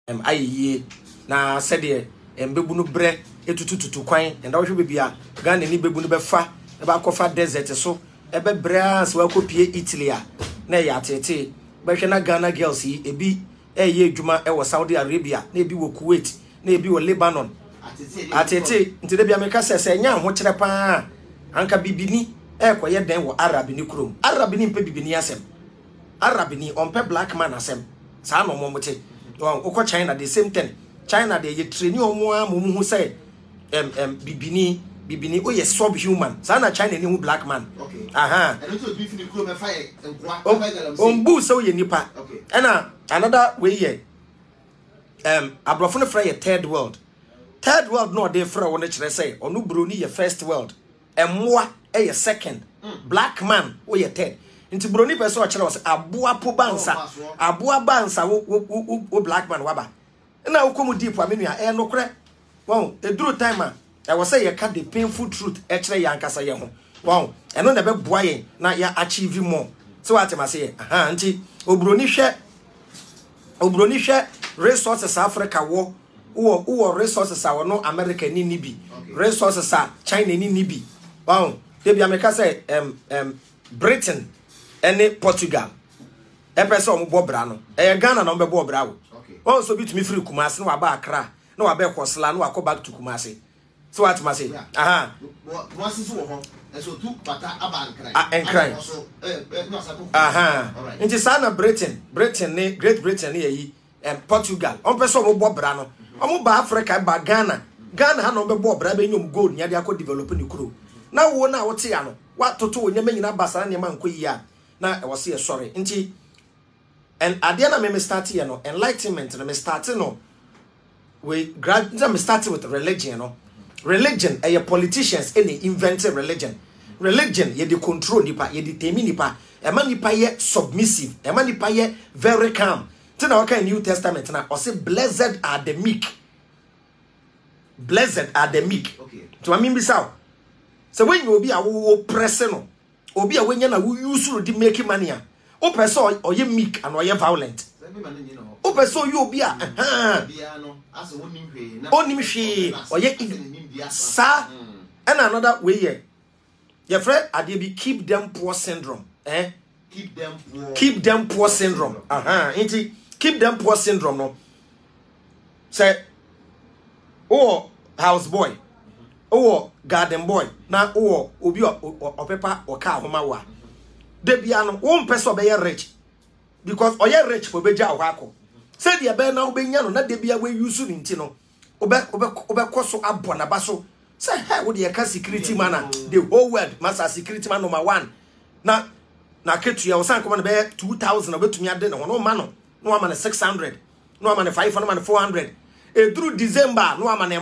aye na sede bebu no bre etutututu kwan enda wo hwe bebia Ghana ni bebu no befa e ba kofa desert so e be bra se wa kopie Italy a na ya tete be hwe na Ghana girls yi ebi ye adwuma e wo Saudi Arabia na ebi wo Kuwait na ebi wo Lebanon atete nti de bia me ka se nya ho kire pa anka bibini e koye den wo Arab ni krom Arab ni mpe bibini asem Arab ni onpe black man asem sa no mo mote oko China the same thing China they train omo amumu say bibini o ye subhuman sa na China ni hu black man okay aha and so beef ni kuro me fire nkwa ombu so ye nipa ena another way ye abrofo no frɛ ye third world no dey frɛ won kire say onu broni ye first world emmoa ye second black man o ye third nti broni person o kire o say aboa po bansa wo black man waba na ukomu deep wa menua no kre wow eduru time I was say you cut the painful truth ekre yankasa ye ho wow eno na be boa yen na ya achieve more so what am I say nti obroni hwe resources Africa wo resources a no America ni bi resources a China ni bi wow dey be America say Britain and Portugal e pese o mo bo bra no Ghana na o be bo bra wo oh so bit me free Kumasi no aba Accra no aba Kosla no akọ back to Kumasi so what must say Kumasi so ho so tu bata aba Accra nti sana Britain ni Great Britain ni yi Portugal on person mo bo bra no o ba Africa ba Ghana ha no be bo bra be nyom gold nya de akọ develop ni kuro na wo na wo te ya no wa toto onyama nyina basara ne ma nko yi a na e wo se sorry nti and at the end me start here no enlightenment me start no we gradually me start with religion no religion your politicians any invented religion ye dey control nipa ye determine nipa e ma nipa ye submissive e ma nipa ye very calm till na okay New Testament na o say blessed are the meek okay to I mean be so when you obi a wo press no obi a wenya na wo use no di make money a o person or ye meek and or ye violent o person you obi a onim hwe or ye sa and another way ye your friend ade bi keep them poor syndrome keep them poor syndrome inti keep them poor syndrome no say oh house boy oh garden boy na oh obi opepa o ka homa wa de bia no won person be rich because oye rich for beja ahwako say de be na obenya no na de bia we use ni nti no obe koso abona baso say hey wo de ka security man the whole world master security man number 1 na ketu ya osan koma na be 2000 obetumi ade ne ho no ma no ama na 600 no ama na 500 no ama na 400 through December no ama na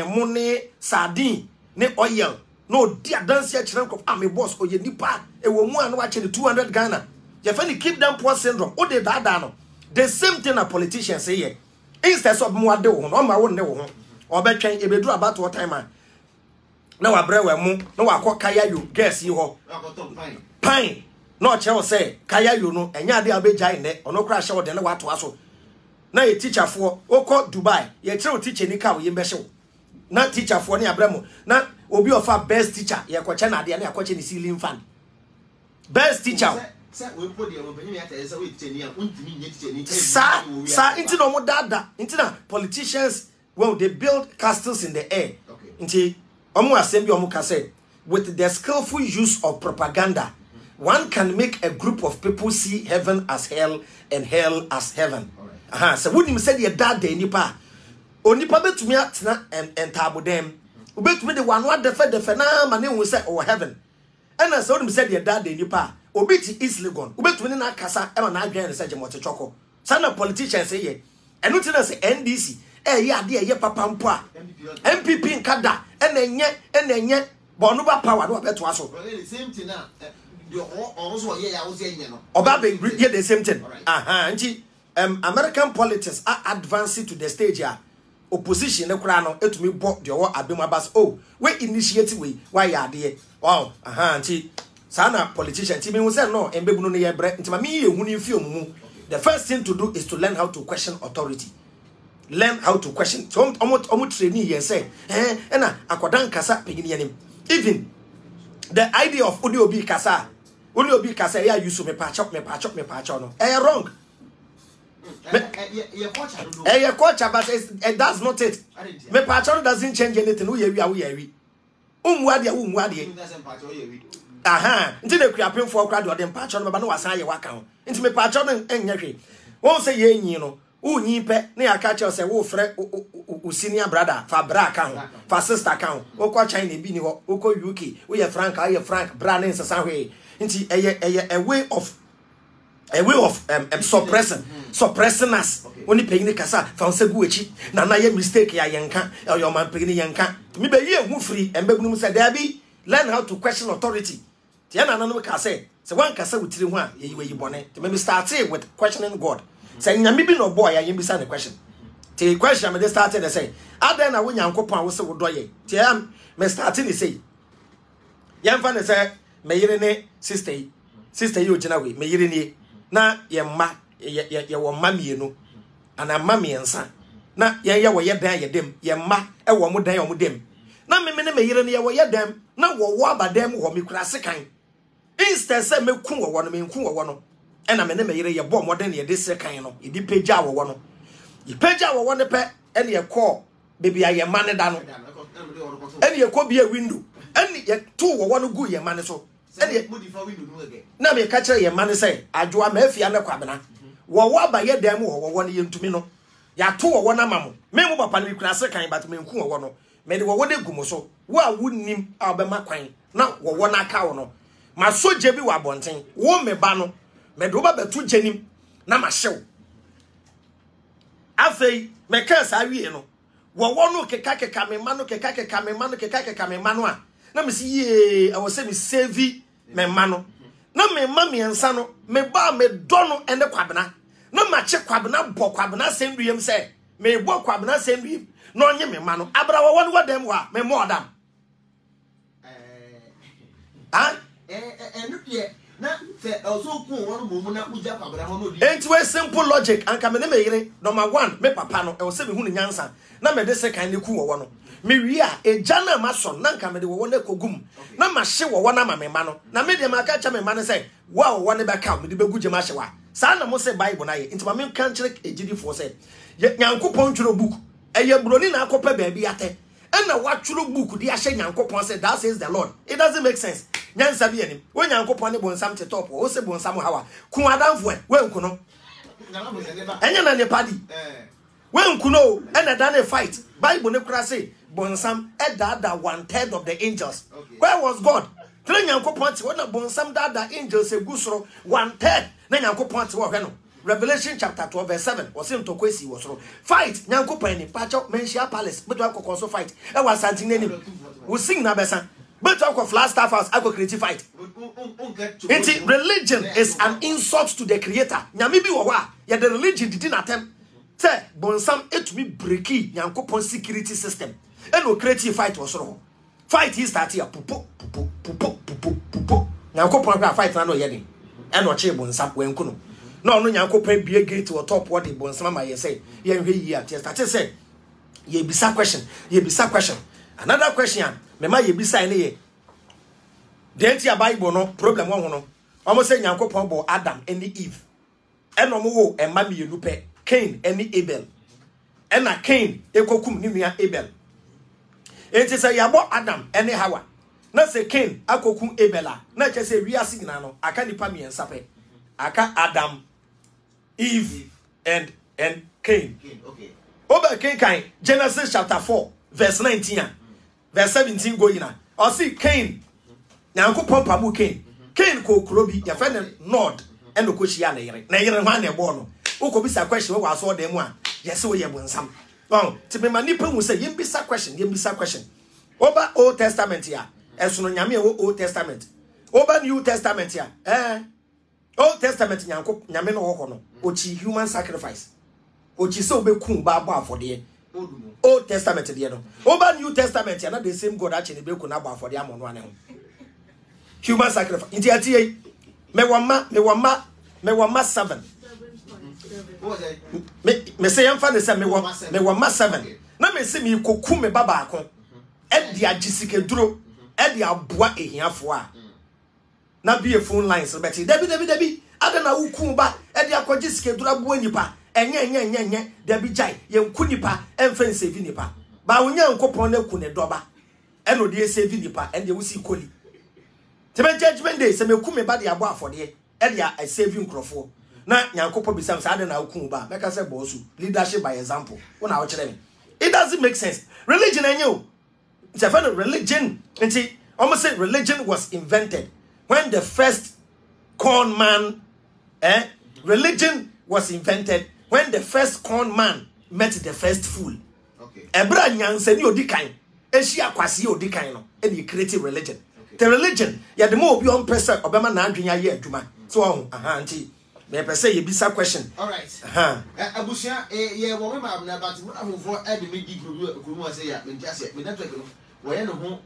mo ne sardine ne oil no dia dance ya chira nkof me boss oye nipa e wo mu an wa che 200 Ghana you find keep them poor syndrome o de dada no the same thing a politicians say here instead of mo ade wo no ma wo ne wo ho obetwen e beduru about what time na wa bre we mu na wa akọ kaya yo gas yi ho pine no che wo say kaya yo no enya ade abejai ne ono kra hye wo de ne wa to aso na ye teacher fo okọ Dubai ye kire o teacher ni ka wo ye mbehye na teacher fo ne abramo na obi ofa best teacher ye kwache na ade na yakwache ni ceiling fan best teacher say we put the open me ata say we teacher ni untimi nye teacher ni sa inti no mo dada inti na politicians well they build castles in the air inti omo assembly omo ka say with the skillful use of propaganda one can make a group of people see heaven as hell and hell as heaven so when him said your dad de nipa onipa betumi atena entabodem obetumi de wano adefe na ma ne hu say oh heaven and so when said your dad de nipa obi ti East Legon obetumi na kasa e ma na adwen say jemote choko sana politicians say ye eno ti na say NDC ye ade ye papa mpo a MPP nkada enenye bonu ba power do beto aso the same thing na the also ye ya wo ye no oba be the same thing nti American politics are advancing to the stage here opposition ne kura no etumi bo de wo abem abas we initiate we why ya de wow nti sana politician ti me hu say no embebu no ye bre nti ma me ye huni fi omumu the first thing to do is to learn how to question authority learn how to question. So omo training here say na akwadan kasa pegini yanim. Even the idea of uni obi kasa ya use me patch no. Wrong. Your culture, but that's not it. Me patch doesn't change anything. We aha, nti de kura pemfo kura de odem patch no ba no wasan ye waka ho. Nti me patch no enye hwe. Won say ye nyi no, unyi pe na ya ka che say wo frɛ o senior brother fa bra ka ho, fa sister ka ho. Wo kwa China bi ni ho, wo kwa UK, wo ye Frank, aye Frank bra ne nsesa hwe. Nti a way of suppressing us. Only paying kasa fa se gu echi na na ye mistake ya yenka your man paying yenka. Me be ye hu free and be gunum say there be learn how to question authority. Tia na no ka say one kasa wutiri ho a ye yi bone. Me start with questioning God. Say nyame bi no boy ya yembisa the question. Ti question me started to say adan na wo nyankopon wo se wo doye. Tia me starting to say yemfa ne say me yire ne sister yi ogina we me yire ne na ye ma ye wo ma mienu ana ma miensa na ye wo ye dan ye dem ye ma e wo mo dan ye wo dem na me ne me yire ne ye wo ye dem na wo abadam ho me kura sekan instead say me ku wo no me ku wo no e na me ne me yire ye bo modern ye de sekan no e di pagya wo no e pagya wo ne pe e ne ye call baby aye ma ne da no e ne ye ko bi a window e ne ye to wo no gu ye ma ne so na me ka kire ye ma ne say adwoa ma afia ne kwabena wo aba ye dan mu wo ne ye ntumi no ya to wo na mamo me mo papa ne kura sekan but me nku wo no me de wo de gumo so wo a wunnim a be makwan na wo na aka wo no ma soje bi wa bonten wo me ba no me de wo ba betu jenim na ma hyew afei me ka sa wie no wo no keka me ma no keka me ma no a na me si ye I was say me save me ma no na me ma me ensa no me ba me do no ene kwabena na ma che kwabena bo kwabena senduyem say me bo kwabena senduyem no onye me ma no abra wo no wadam wa me mo odam na se also ku won mo na uja kwabena ho no di enti we simple logic anka me ne me yire number 1 me papa no e wo se me hu ne nyansa na me de second ne ku wo no me wi a eja na ma so na nka me de wo na kogum na ma hye wo na ma me ma no na me de ma ka cha me ma no say wo ne be ka me de be guje ma hye wa sa na mo se bible na ye enti ma me kan kire ejidi fo say nyankopon tworo book eye broni na akopa ba bi ate na watworo book di ahye nyankopon say that says the Lord. It doesn't make sense. Nyansa bi anim wo nyankopon ne bonsam te top wo se bonsam hawa ku adamfo e we nku no enya na ne padi we nku no na da ne fight bible ne kura say bonsam da 1/3 of the angels. Where was God? Three nyankopon te wo na bonsam da angels e gusoro 1/3 na nyankopon te wo hwe no. Revelation chapter 12 verse 7 was him to kwesi was ro fight nyankopon ni pacho menshia palace beto akoko so fight e was santin ni we sing na besa beto akoko flash staff house akoko creative fight. Religion is an insult to the creator. Nyame bi wo wa ya the religion didn't attempt say bonsam etumi breaki nyankopon security system e no creative fight was ro fight he start here pupo nyankopon kwa fight na no ye den e no che bonsam wenku no no nyankopon bie gate wo top what the bonsam ma ye say ye hwe yi at start say ye bisa question another question me ma ye bisa ne ye den ti Bible no problem won ho no omo say nyankopon bo Adam and Eve eno mo wo emma mienu pe Cain and Abel ena Cain ekokum ni nua Abel enti say ya bo Adam and Hawa na say Cain akokum Abel a na che say wiase nyina no aka nipa miensa pe aka Adam, Eve and Cain. Okay. Over Cain, Genesis chapter 4 verse 19 verse 17 going on. Or see Cain. Now go pump mu Cain. Cain ko krobi ya friend Nod and ko shia na yere. Na yere hwan na ebo no. Uko bisa question we was all dem a. Yes we ye bonsam. Bon, ti me manipa mu say yem bisa question. Over Old Testament here. Esu no nyame wo Old Testament. Over New Testament here. Old Testament nyame no ho no. Ochi human sacrifice. Ochi so be kun ba bo afode. Old Testament there no. Over New Testament here na the same God actually be kun abo afode amono ane ho. Human sacrifice. Inti ati me wama 7. me say yam fa ne say me wo ma 7 na me say me koku me baba akon e dia gisike duro e dia boa ehiafo a na be phone lines but debi ada na wuku ba e dia gisike duro boa nipa enye debi jai ye nku nipa emfa save nipa ba wonya nkopon na ku ne doba e no de save nipa e de wusi koli tebe judgment day say me ku me ba de abo afode e dia save nkrofo na nyankopon bisam sa ada na wuku ba make say bosu leadership by example una wo kire me. It doesn't make sense. Religion and you. It's a kind of religion. And see, almost say religion was invented when the first corn man, religion was invented when the first corn man met the first fool. Okay. Ebra nyanse ni odikan. Eshia kwasi odikan no. And he created religion. Okay. The religion, yeah, the more obi on person obema na adwenya ye adwuma. So auntie. Me per se yebisa question. All right. Abusia ye wo me ma na but afofo e de me di group say ya me ntiase me network no wo ye no ho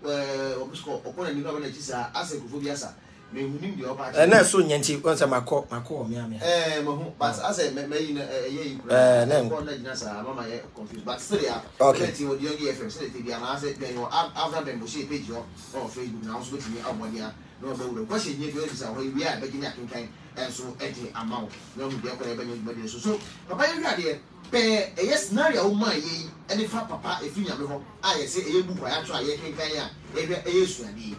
obisko okona ni no na chisa ase group bi asa me hunim de opa. Na so nyanti won say makọ o me ame. Mo ho but ase me yi na ye na ko na jina sa mama ye confused but still ya. Okay. Ti wo di FM say ti bi ana ase ben yo after ben mo share page yo on Facebook na so betimi abonia no be wo question ye bi o say ho wi a be gini akinkan and so amount no be there so papa you got there pe a scenario o man ye any fa papa e finya me ho a ye say e bu kwa ya try ye kenkan ya e suani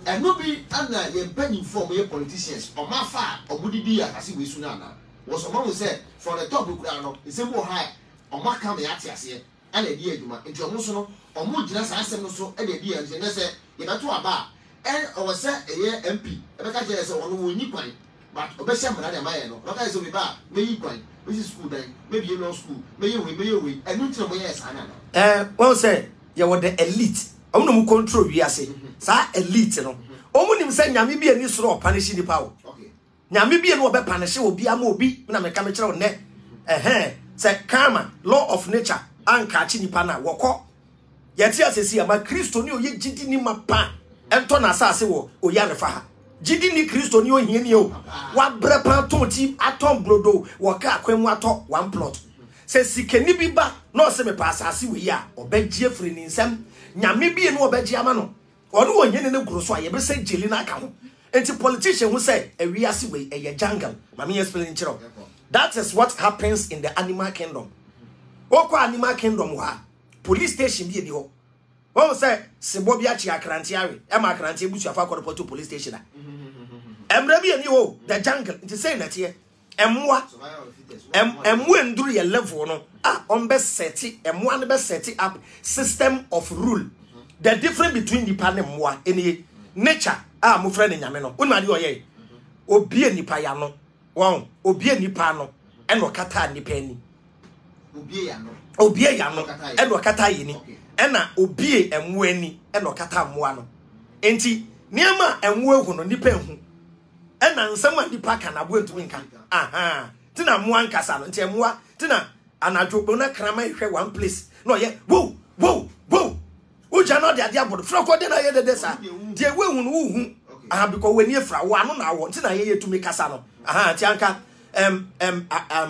and no be ana ye penny form ye politicians o ma fa o budidi ya kasi we suna na was o man say for the top kura no e say mo high o ma ka me ate ase ana di aduma nti o mo so no o mo gina sa asem no so e di ya nti say ye beto aba and o was say e MP e be ka je say ono wo ni kwan but obesha mra na maye no loka iso me ba me yi kwan me school dan maybe you law school me ye we and no tire mo yes ana one say you were the elite omo no control wi ase sa elite no omo nim say nyame bi ani soro punish ni pa o okay nyame bi no obe punish obi ama obi na me ka me kire o ne say karma law of nature anka chi ni pa na wokọ yeti asesi ama Kristo ni oye gidi ni mapa ento na asase wo oyarefa ha Jidi ni Kristo ni ohie ni o wa brepa ton ti atom brodo wo ka akwemu ato one plot se sikeni bi ba no se me pass ase we ya obegie firi ni nsem nyame bi no obegie ama no ono wo nyene ne guru so aye be se jeli na aka ho enti politician who say ewi ase we eye jungle mama explain chiro. That is what happens in the animal kingdom. Oko animal kingdom wa police station bi e di ho. Wọ́n say sebo bi achi akranti awe e ma akranti ebusu afa kọ to police station emre bi ani ho the jungle it say na tie emwa enduru ye level no on be set emwa no be set up system of rule. The difference between the pan emwa eni nature mo friend nyame no unu ade oye obi enipa ya no won obi enipa no e no kata nipa ani obi ya no e no kata yini ena obie enwo ani ena okata moa no enti niama enwo ehu no nipa ehu ena nsema nipa kana bo entumi nka tina moa nkasa no enti emoa tina anadwo na krama hwe one place no ye wo uja no de ade abodo frako de na ye de sa de wehu no uhu because when you fra wo ano na wo tina ye yetumi kasa no ti anka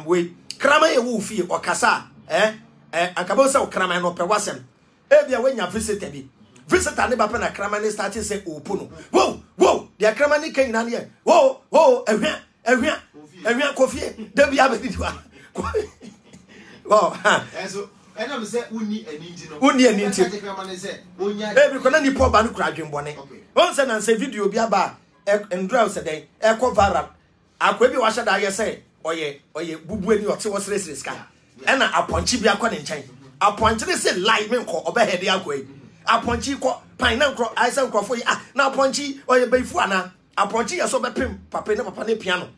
we krama ye wo fie okasa akabo se krama no pe wasem ebia wenya visitor bi visitor ne ba pe na kramani start say open no wo the kramani kan na ne wo ehwia kofie da bia be diwa wow so ena me say uni aninti no uni aninti kramani say onya ebi kona ni po ba no kura adwenbone won say na say video bi aba endra say den e ko viral akwa bi wa hye da ye say oye bubu ani ote wo sere ska ena aponchi bi akọ ne nchen aponchi say lie me nko obehede akwa aponchi ko pan na nkro ai say nkrofo na aponchi oye beifu ana aponchi ye so bepem papa ne papa ne piano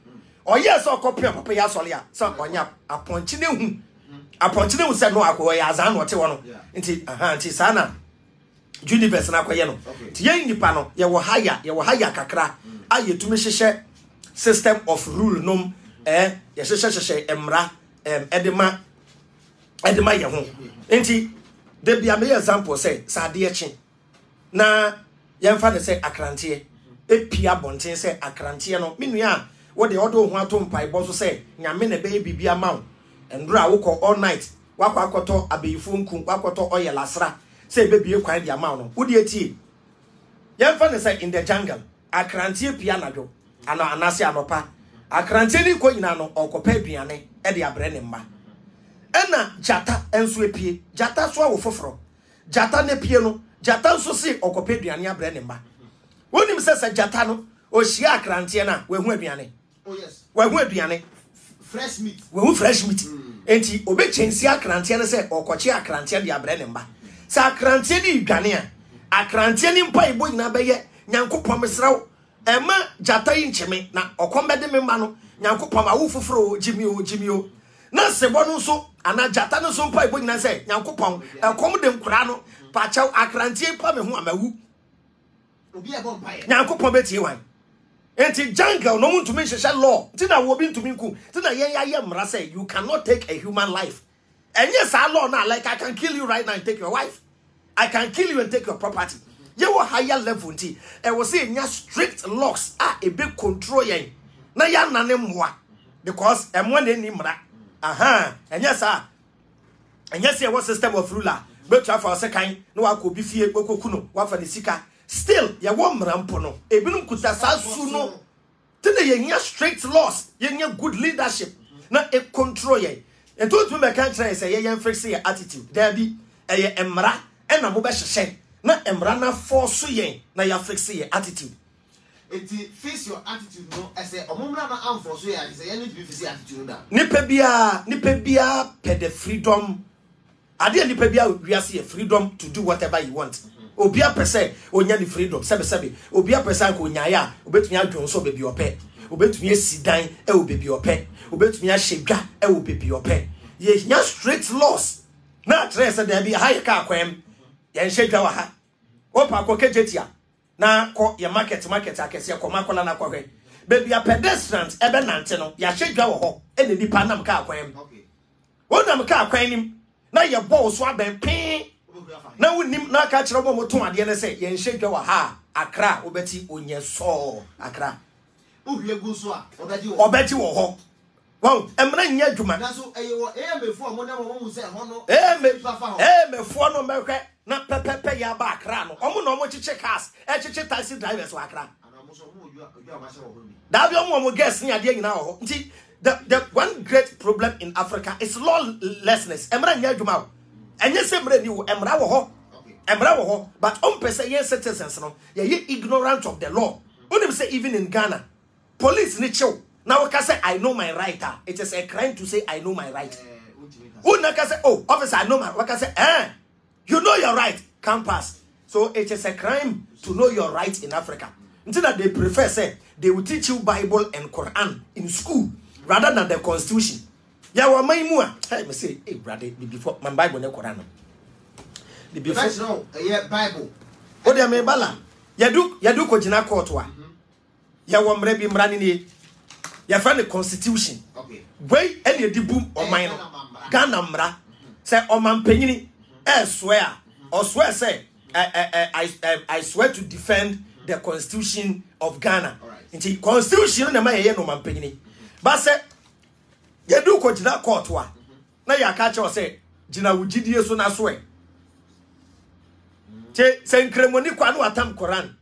oye so okopem papa ya sole a say onya aponchi ne hu say no akwa ya azan no te wo no nti sana universe na akwa ye no ti ye nipa no ye wo haya kakra ayetumi hyehye system of rule nom ye hyehye emra edema ye ho enti de bia me example say sade echi na yemfa de say akrante epia bonten say akrante no menua wo de odo ho ato mpai bo so say nyame na be bibia ma endura woko all night wakọ akoto abeyifo nkum wakoto oil asra say bebie kwan dia ma no wo de etie yemfa ne say in the jungle akrantie pia nadwo ana anase anopa akrantie ni ko nyina no okopa aduane e de abre ne mma ena jata enso epie jata so awo foforo jata ne pie no jata nso se okopa aduane abre ne mma wonim se jata no o hia akrantie na wehu aduane oh yes wehu aduane fresh meat wehu fresh meat enti obe chensi akrantie ne se okochi akrantie de abre ne mma sa akrantie ni dwane a akrantie ni mpa ibo nyina beye nyankopom mesraw ema jata yi ncheme na okombede me mma no nyankopom awu foforo jimio na sebo no so ana jata no so mpa ibo nyina se nyankopom ekom de nkura no pa chaw akrantie pa me ho amawu obi e bon paye nyankopom betie wan enti jungle no muntu me hwehwe law ti na wo bi ntumi nku ti na yen ya mra say you cannot take a human life enye sa law na like I can kill you right now and take your wife, I can kill you and take your property. You were higher level nti e wo say nya strict laws e be control yen na ya nane mmoa because emmo na ni mra enye sa enye say what system of ruler but you for second no wa ko bi fie kokoku no wa fa ne sika still ya wo mra mpo no ebinum kuta sa su no tene ye nya strict laws ye nya good leadership na e control yen and to me can try say ye yen fix your attitude there be eye emra e na mo be hye na emra na force yen na ya fix your attitude. Enti fix your attitude no ese omumra na amforce yen say ye need to fix your attitude da nipa bia pe the freedom ade nipa bia wiase freedom to do whatever you want. Obia pese onya the freedom sebe obia pese ko nyaaya obetumi adwon so bebi ope obetumi asidan e obebi ope obetumi ahedwa e obebi ope ye nya strict laws na dress there be high car kwem ye nhedwa wa ha opa ko kejetia na ko ye market akese ko makola na kwahwe bebi a pedestrians ebe nante no ya hedwa wo ho e ne nipa nam car kwem okay wonam car kwem na ye ball so aben pin na wonim na ka kire mo to ade ne se ye nhedwa wa ha Accra obeti onye so Accra uhie gu so a obeti wo ho wow emra nya adwuma na so eyewo emefo mo na mo mu se ho no emefo no mehwe na pepepe ya ba Accra no omo na omo chiche cars chiche taxi drivers wa Accra ana mo so mo oju ma se wo ho ni da bi omo guest ni ade nyina ho nti the one great problem in Africa is lawlessness emra nya adwuma enye se mra ni wo emra wo ho emra wo ho but pese ye citizens no ye ignorant of the law onim say even in Ghana police ni chill now we can say I know my right. It is a crime to say I know my right. Who can say oh officer I know my we can say you know your right can't pass. So it is a crime to know your right in Africa. Until that they prefer say they will teach you Bible and Quran in school rather than the Constitution. Ya wa mai mu a hey me say hey brother before my Bible and Quran. The before no Bible. O de me bala. Yadu ko jina court wa. Ya wa mre bi mra ni ya fa the Constitution. Okay. Wey any di boom o man no. Ghana mra. Say o man panyini swear or swear say I swear to defend the Constitution of Ghana. Inti Constitution na ma ye no man panyini. Ba say yadu ko jina court wa. Na ya ka che say jina wugidie so na so e. Che senkremoni kwa no atam Quran.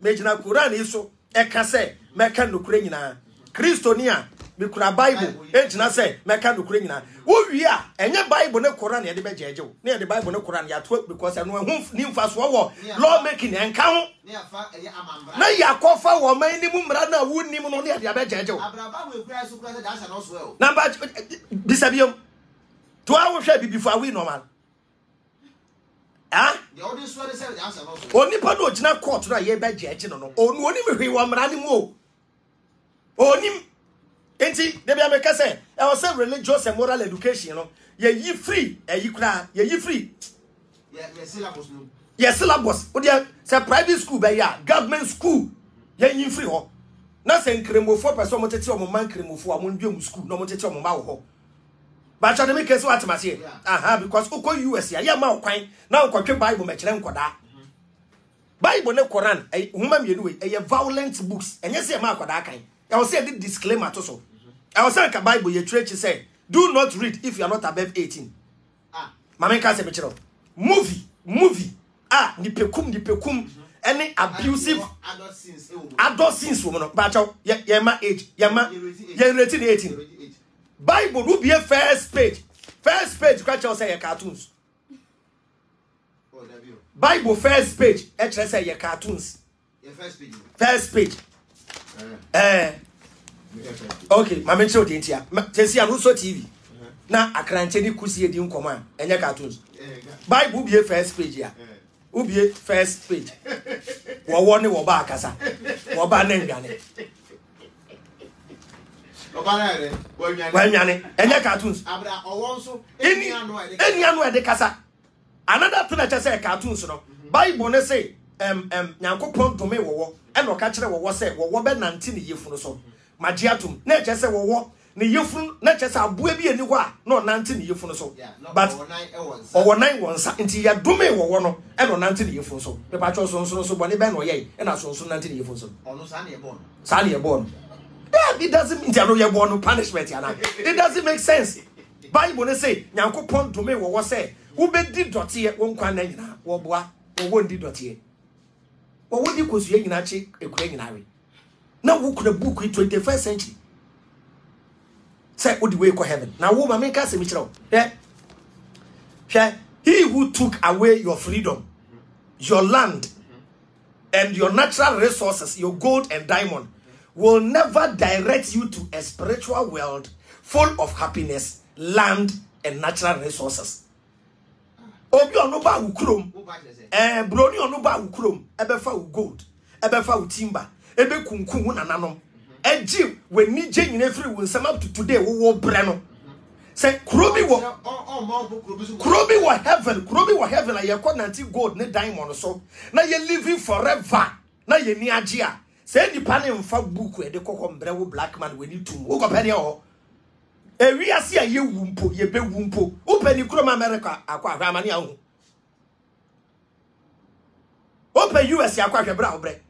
Me jina Quran iso e ka say meka nokure nyina. Kristo ni a me kura Bible e jina say meka nokure nyina. Wo wi a enye Bible ne Quran ye de be jeje wo. Ne ye de Bible ne Quran ya to because no hu ni mfa so wo law making enka ho. Ne afa eye amambra. Na ya kofa wo man ni mu mra na wo nim no ne ye de be jeje wo. Abraba we kura so kura da sha no so e. Number bisabiom. To a wo hwe before we normal. The audience were said the answer also. Oni pa no gina court na ye be jeje no no. Onu oni me hwe wo mra ni mu o. Onim enti de bia me ka say e was say religious and moral education no ye yi free e yi kra ye yi free ye syllabus no ye syllabus o dia say private school be ya government school ye yi free ho na say nkremofo person mo tete o mo man nkremofo a mo ndwem school no mo tete o mo ma wo ho ba cha de me kese watemase because uko US ya ye ma okwan na ukotwe Bible me kire nkoda Bible ne Quran huma mienu we ye violent books enye say ma akoda kan I was say the disclaimer to so. I was saying Bible ye church say Do not read if you are not above 18. Mama can't say movie. Nipekum. Any abusive adult sins woman. Bacho, my age, you're 18. Bible will be a first page. First page, scratch say your cartoons. Bible first page, actually say your cartoons. First page. Okay, Mama show the intia. Tesi anuso TV. Na akrante ni kusie di nkoma enye cartoons. Bible be first page ya. Ubie first page. Wo ne wo ba akasa. Wo ba na ndwane. Obanare, wo nwane enye cartoons. Abra owonso eni anu e de kasa. Another thing that say cartoons no. Bible ne say Nyankopon dome wo e no ka kire wo say wo be nante ne yefunu so. Magiatum na eche se wo ne yefunu na eche se aboa bi ani ho a na nante ne yefunu so. But owo nine wonsa nti ya dome wo no e no nante ne yefunu so. Pe pa cho so bone be no ye e na so nante ne yefunu so. Ono sa na ye born. It doesn't mean you are born punishment. It doesn't make sense. Bible ne say Nyankopon dome wo say wo be di dotie wo nkwa na nyina wo boa wo ndi dotie. Wo wodi kosue nyina chi ekura nyina we. Na wo kura book 21st century. Say wo the way to heaven. Na wo ma make us me kire. He who took away your freedom, your land, and your natural resources, your gold and diamond, will never direct you to a spiritual world full of happiness, land, and natural resources. Obi onoba ukrom, broni onoba ukrom, ebe fa u gold, ebe fa u timber, ebe kunkun na nanom. Eji we ni je nyina free we nsam up to today wo breno. Say krobi wo heaven na ye kwa nanti gold ne diamond so. Na ye living forever. Na ye ni agea. Say nipa ne mfa book e de kokko mbre wo black man we ni tum. Wo ko pede ho. Ewi ase a ye wumpo, ye be wumpo. Wo pani krom America akwa ahwamane ahu. Wo pa US akwa hwebra obre.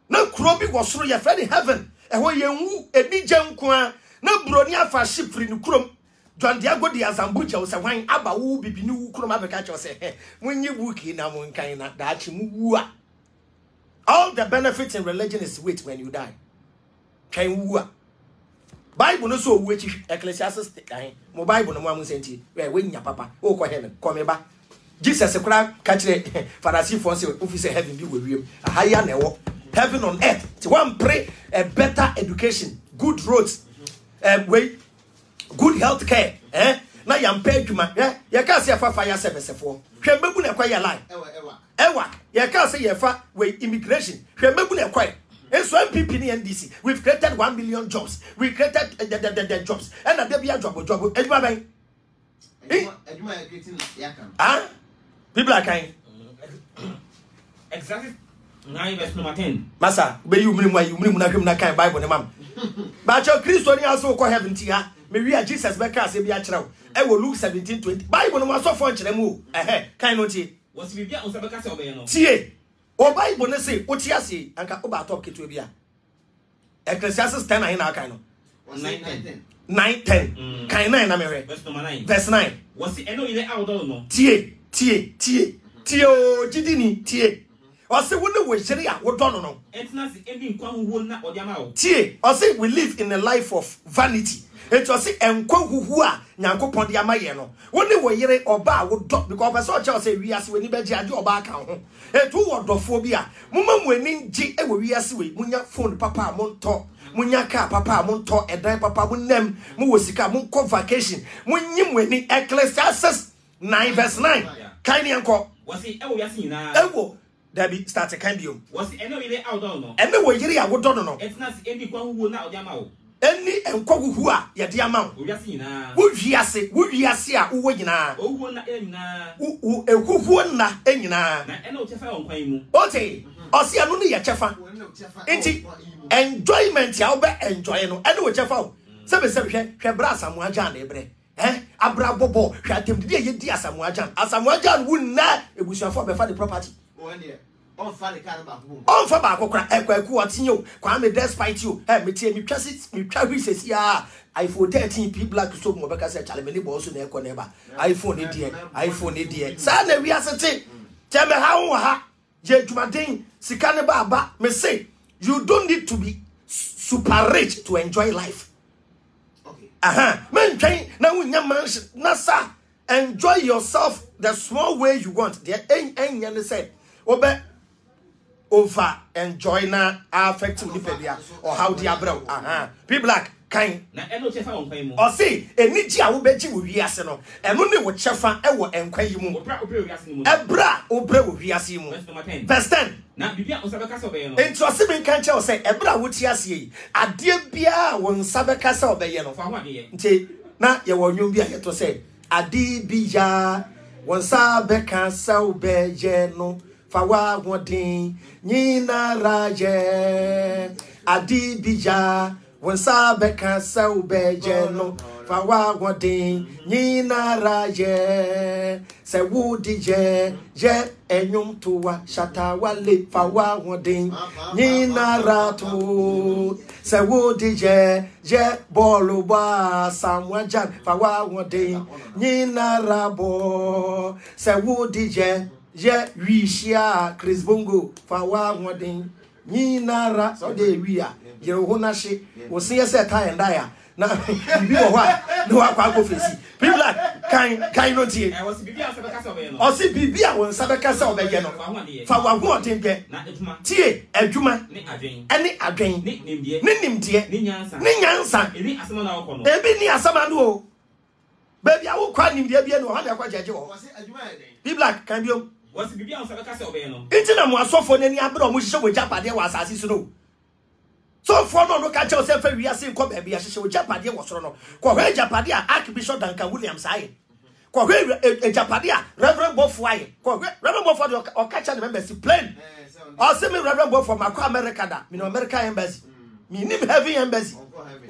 Na krobi wo soro ye friend heaven. E ho ye nwu edi gyanko a na broni afa ship free ni krom. John Diago di Azambuja wo se hwan aba wo bibi ni wu krom abeka che wo se munyi buki na mun kan na da chi mu wu a. All the benefits in religion is wait when you die. Kan wu a. Bible no so wu echi Ecclesiastes kan. Mo Bible no mo amun senti. We nya papa. O ko heaven. Come ba. Jesus kura ka kire Pharisee for say office heaven bi we wiem. A higher na ewo. Heaven on earth. To one pray a better education, good roads, good health care. Na yampa adwuma. Ye ka say fa fire service for. Hwe mebu na kwa ya line. Ewa. Ye ka say ye fa we immigration. Hwe mebu na kwa. Enso MPP ni NDC. We've created 1 million jobs. We created the jobs. And na there be a job. Adwuma ben. Adwuma creating yakam. People are kind. Exactly. 9 verse number 10. Masa, be you minimu na hwem na kan Bible ne mam. Ba cho Kristo ni aso ko heaven ti ha. Me wi a Jesus be ka se bi a kire wo. E wo Luke 17:20. Bible no ma so fo nkire mu. Kan no ti. Was bi bia o se be ka se obey no. Tie. O Bible ne say o ti ase anka o ba top keto bi a. Ecclesiastes 10 na na kan no. 9:10. Kan 9 na me hwe. Verse number 9. Verse 9. Was eno ile awdo no. Tie o jidini tie. Ose wone wo hire a wo do no. Etna se ebi nkwa huhu na odiama wo. Tie, ose we live in a life of vanity. It ose enkwa huhu a Nyankopon de amaye no. Wone wo hire oba wo do because person che ose wiase we ni beji ade oba aka ho. Etu wo dofo bi a mumma mu ani ngi e wo wiase we munya phone papa monto. Munya car papa monto edan papa munnem mu wo sika mun ko vacation. Munyi mu ani Ecclesiastes 9 verse 9. Kaini anko. Was e wo wiase nyina. Ewo Dabi start a kind of was eno ile outdoor no. And the way you are done no. Etna se ebi kwa huhu na odiama wo. Any and kwahu a ya diamount. O wiase nyina. Wo wiase a wo nyina. O huhu na nyina. Ehuhu na nyina. Na eno chefa on kwan mu. Ote, osi anu ne ya chefa. Enti enjoyment ya wo be enjoy no. Ene wo chefa o. Sebe hwe bra Asamoah Gyan na ebre. Abra bobo hwe atemdide ye di Asamoah Gyan. Asamoah Gyan wu na ebusuafo be fa the property. on fa the car back home. On fa baako kra ekwaku atinyo kwa me despite you me tie me twase me twa hwisi ya iPhone 13 black so mo beka say chale me ni bo so na ekọ na ba iPhone e die sa na wi asete teme ha wo ha je dwumaden sika ne ba me say you don't need to be super rich to enjoy life. Okay. Men train na wunya mansion na sa enjoy yourself the small way you want. There any say obe over enjoy na affect you people or how the abro people like kind na eno chefa won kwan mu o say eniji a wo beji wo wiase no eno ne wo chefa e wo enkwan yi mu obra wiase ni mu ebra obra wo wiase mu verse 10 na bibia osabeka so be no enti o se me kan che o say ebra wo ti ase yi ade bia wo nsabeka so be ye no fa ho ade ye nti na ye wo nwom bia ye to say ade bia wo nsabeka so be ye no fa wa godin nyina raje ade bia when sabe cansa ubeje no fa wa godin nyina raje se wudi je enyum towa shata wale fa wa godin nyina rato se wudi je bolu ba samwajan fa wa godin nyina rabo se wudi je wishia Chris Bongo fa wa godin nyina ra so de wia Yehona she will see us at time dia na bi wo ha no akwa go fesi people like kind no tie I was bibia sabeka so be no o si bibia won sabeka so be ye no fa wa go otin pe na adwuma tie adwuma ni adwen eni adwen ni nimdie ni nyansa ebi asama na wo no ebi ni asama no o baby awo kwa nimdie bi no ha na kwa jeje wo people like kan bi o was bibia sabeka so be no nti na mo asofo nani abro mo hihye wo japade wa asase so no. So for no catch yourself we are saying come be a sheshe japade was no. Ko hwe japade Archbishop Duncan Williams aye. Ko hwe japade Reverend Bofo aye. Ko hwe Reverend Bofo o catch the members plain. O say me Reverend Bofo makwa America da. Me no America embassy. Me nim heaven embassy.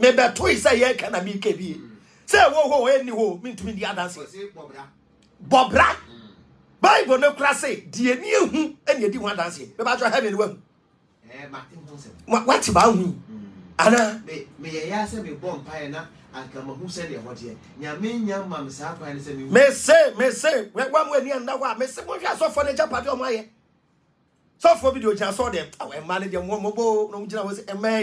Me be to say ye can na me ke bi. Say wo any ho me to me the dance. Bobra. Bible no kra say die ni ehu ene di ho dance. Be ba try heaven wo. What about me? Anna, may I say me bomb pioneer and come who said it what here? Yamin mam sa pioneer say me say when one way near that me say what you saw for the Japan on my so for video just saw them. I manage them one mobile no jina was MA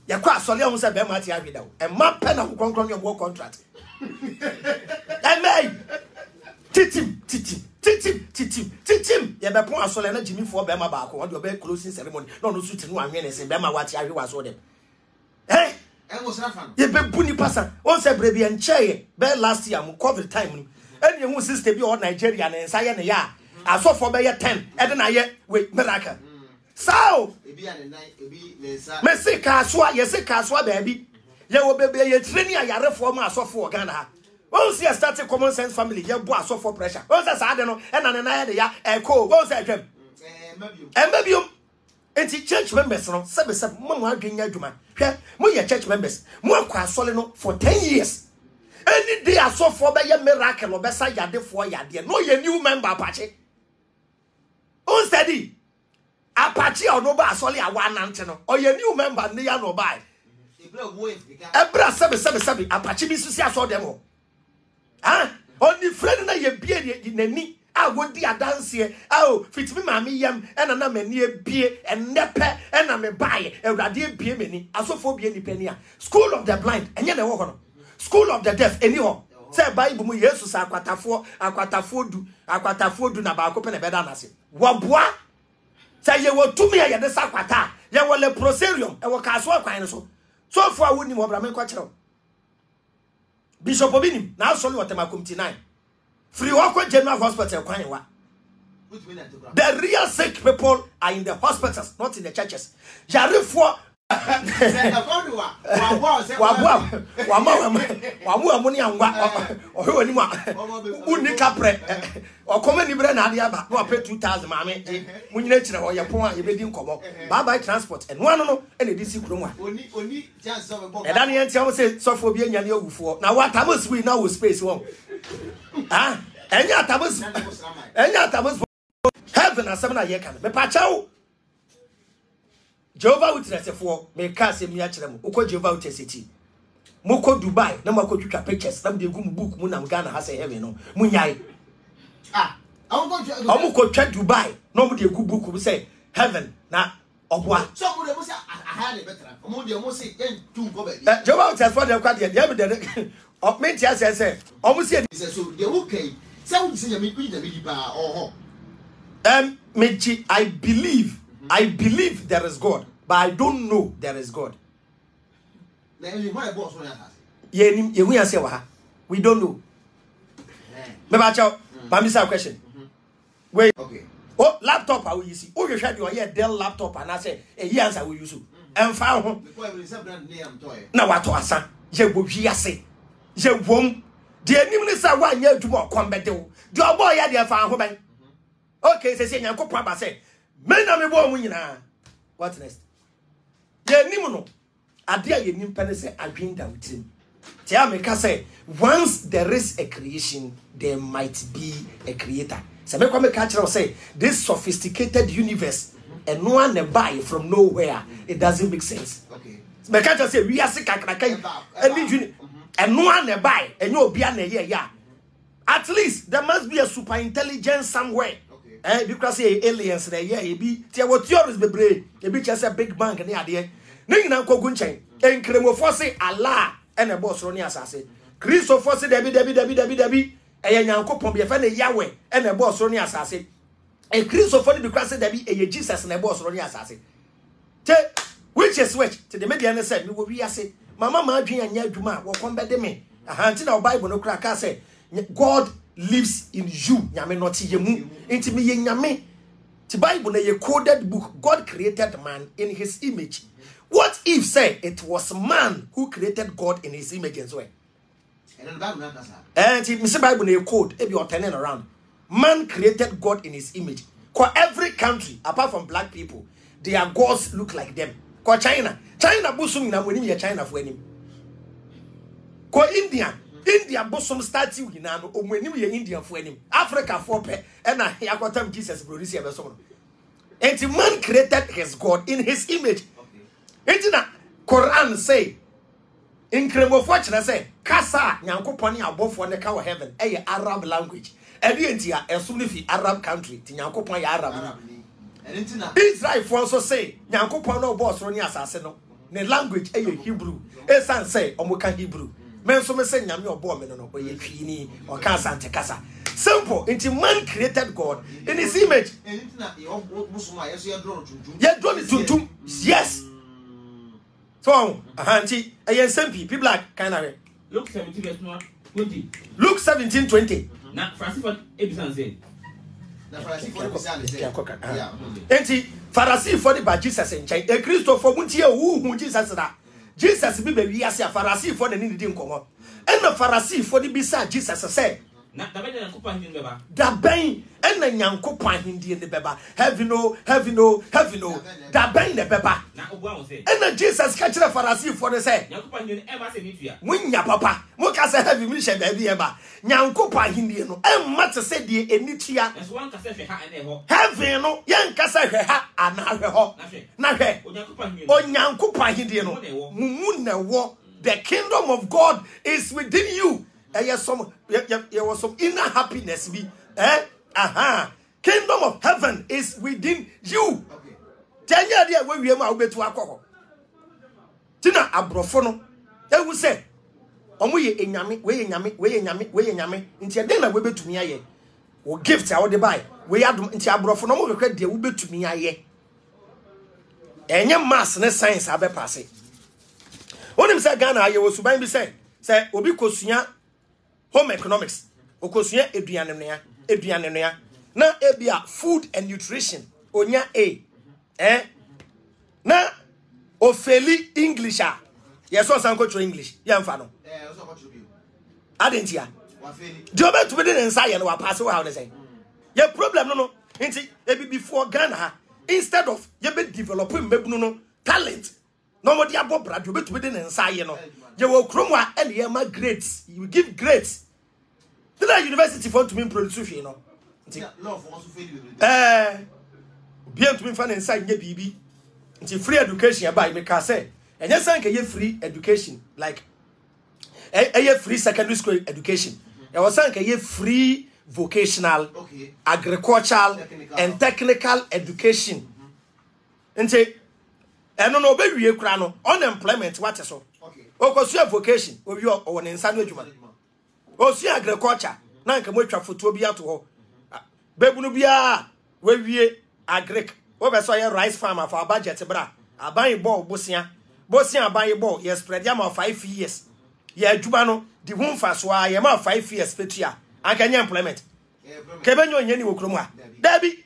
ya kwa so le on say be ma ti agida o e ma pen na konkron your work contract MA titim ye be pon asole na Jimmy for be ma ba ko on do be closing ceremony no no suit no anwe ne se be ma wati ahwe waso dem eh go safan ye be buni pasa on se brebi enche be last year mo covid time no eni hu sister bi o Nigeria na nsa ye ne ya asofo be ye 10 e de na ye we miracle sao ebi ane nine ebi ne nsa me se ka so ye se ka so ba bi ye wo be ye training ayarefo ma asofo Ghana ha. Once you start a common sense family, you boy so for pressure. Once I don't know, and I ya echo. Once I dream, and maybe you, and church members, no, 7 Mama Ginya Juma. Here, church members, more quite solid for 10 years. Any day I saw for the miracle or Bessa Yade for Yadia. No, your new member Apache. Unsteady Apache or no bar solid a 1 antenna, or your new member near no buy. Ebra 7 Apache Missus saw them. Only friend na ye bie nani a wodi adanse o fitimi mami yam ena na mani bie ennepe ena me bae ewrade bie mani asofo bie ni pani a school of the blind enye na wo ho no school of the deaf eni ho say bible mu Jesus akwatafo du na ba ko pe na beda na se wo boa say ye wo tumi a ye de sakwata ye wo le proserium e wo kaso akwan so fo a woni mo bra me ko kire Bishop Obinim, now solely what Temakum 9. Free Walker General Hospital, Kwanewa. The real sick people are in the hospitals, not in the churches. Jarifwa. Money and or unica pre or common Libra Nadia, no pay 2,000 mammy. When you nature or your point, you didn't come up. Bye transport and one no any DC Kruma. Only just and Daniel Tiamo said, so for being your before. Now, what Tamus we know with space one. And your Tamus heaven asem na ye kan me pa chawo Jehovah Witness for me ka se mi a kire mo uko Jehovah Witness ti moko Dubai na mako twitwa pictures na me gu mu book mu na Ghana ha say heaven no munyai amuko twa Dubai na mo de gu book mu say heaven na obwa so mo de mo say aha de betra mo de mo say en tu go be Jehovah Witness for de kwa de de of me tia say omo say so de who kai say wo say me ku de bi ba oh Mechi, I believe there is God, but I don't know there is God. We don't know. Maybe question. Wait. Okay. Oh, laptop I will use. Oh, you should do a Dell laptop and I say a years I will use. And found home. Now what to asa? Je will be a say. Je won't. The enemy is a 1 year to more combat. Do a boy at the farm home. Okay, say Yanko Papa say, men are me born winner. What next? Ye Nimono. Adia ye nimpene say I bring down with him. Tiameka say, once there is a creation, there might be a creator. So me come catch say this sophisticated universe and no one buy from nowhere. It doesn't make sense. Okay. Me catch say we are sick and no one buy and you be an yeah. At least there must be a super intelligence somewhere. Because aliens there, yeah, be what theories be brave, be just a big bang and the idea. Nina Kogunchen, and Cremo Fosse, Allah, and a boss Ronia Sassy. Christo Fosse, Debbie, a young couple be a Yahweh, and a boss Ronia Sassy. And Christo Fosse because there be a Jesus and a boss Ronia Sassy. Which is which to the median said, we will be a say, Mamma Margin and Yajuma will come back to me. A hunting our Bible no crack, I say, God lives in you. Nyame not yemu. Inti me nyame. The Bible na coded book. God created man in his image. What if say it was man who created God in his image as well? And the Bible na code. If you're turning around, man created God in his image. For every country apart from black people, their gods look like them. For China busum na mweni ya China for him. For India bosom starting in an omwenim ye Indian for him. Africa for pe and yakotam Jesus produce ya besom. And man created his God in his image. Okay. Na Quran say in Kremo fortune say kasa nyankopon ya abofo ne ka heaven Arab language. Edi entia esumni fi Arab country ti nyankopon ya Arab. Israel for also say nyankopon no boss ro ni asase no. Ne language Hebrew. Esan say omoka Hebrew. Men so me say nyame obo me no oye twini o ka sante kasa. Simple. Until man created God in his image. Yes. So, auntie, people are kind of Luke 17 verse 20. Luke 17:20. Now, Francis Ebisan said. Auntie, Pharisee for the by Jesus and China. A Christopher Muntia who Jesus that. Jesus be baby as a Pharisee for the need to come. And the Pharisee for the beside Jesus said. Da ben and the Yankopan Hindi in the beba. Have you know, da ben the beba. And the Jesus catch the Pharisee for the say. When ya papa, Moka say heavy mission baby eba. Yankopan Hindi no, and matter said the enitia. Heavy no, young Cassa and Naho. Nahe, or Yankopan Hindi no, Mumuna war. The kingdom of God is within you. There was some inner happiness. Kingdom of heaven is within you. Tell you there where we are to alcohol. Tina abrofono. They will say, Omuye enyame, we enyame. Inti then we be to me aye. O gift I would buy. We are inti abrofono mo credit they will be to me aye. Enya mass ne science abe passe. When him say Ghana aye was suban be say obi kosua home economics. Okosua eduane nea. Na ebia food and nutrition. Onya A. Na ofeli English a. Yes, so san coach English. Yamfa no. So coach you. Adentia. Do you to be inside and wa pass how they say. Your problem no. Nti ebi before Ghana instead of you be developing no talent. No more dia bobra do be to be inside no. You will kromwa and grades. You give grades. The university for to me produce you know. love also fail. Bien to me fan inside nye bibi. Nti free education by me ka say. And yes say free education like free secondary school education. There was say free vocational, agricultural and technical education. Nti eno no be wie kura no unemployment what so. O ko so vocation o wi o ne nsa no adwuma. O so agriculture na nka mo atwa foto bi ato ho. Bebu no bia we wie agric we be so ye rice farmer for budget bra aban ball bosia aban ball ye spread am of 5 years ye adwuma no di hu mfa so a ye ma 5 years fetua anka nya employment kebenyo nya ni wokrom a dabi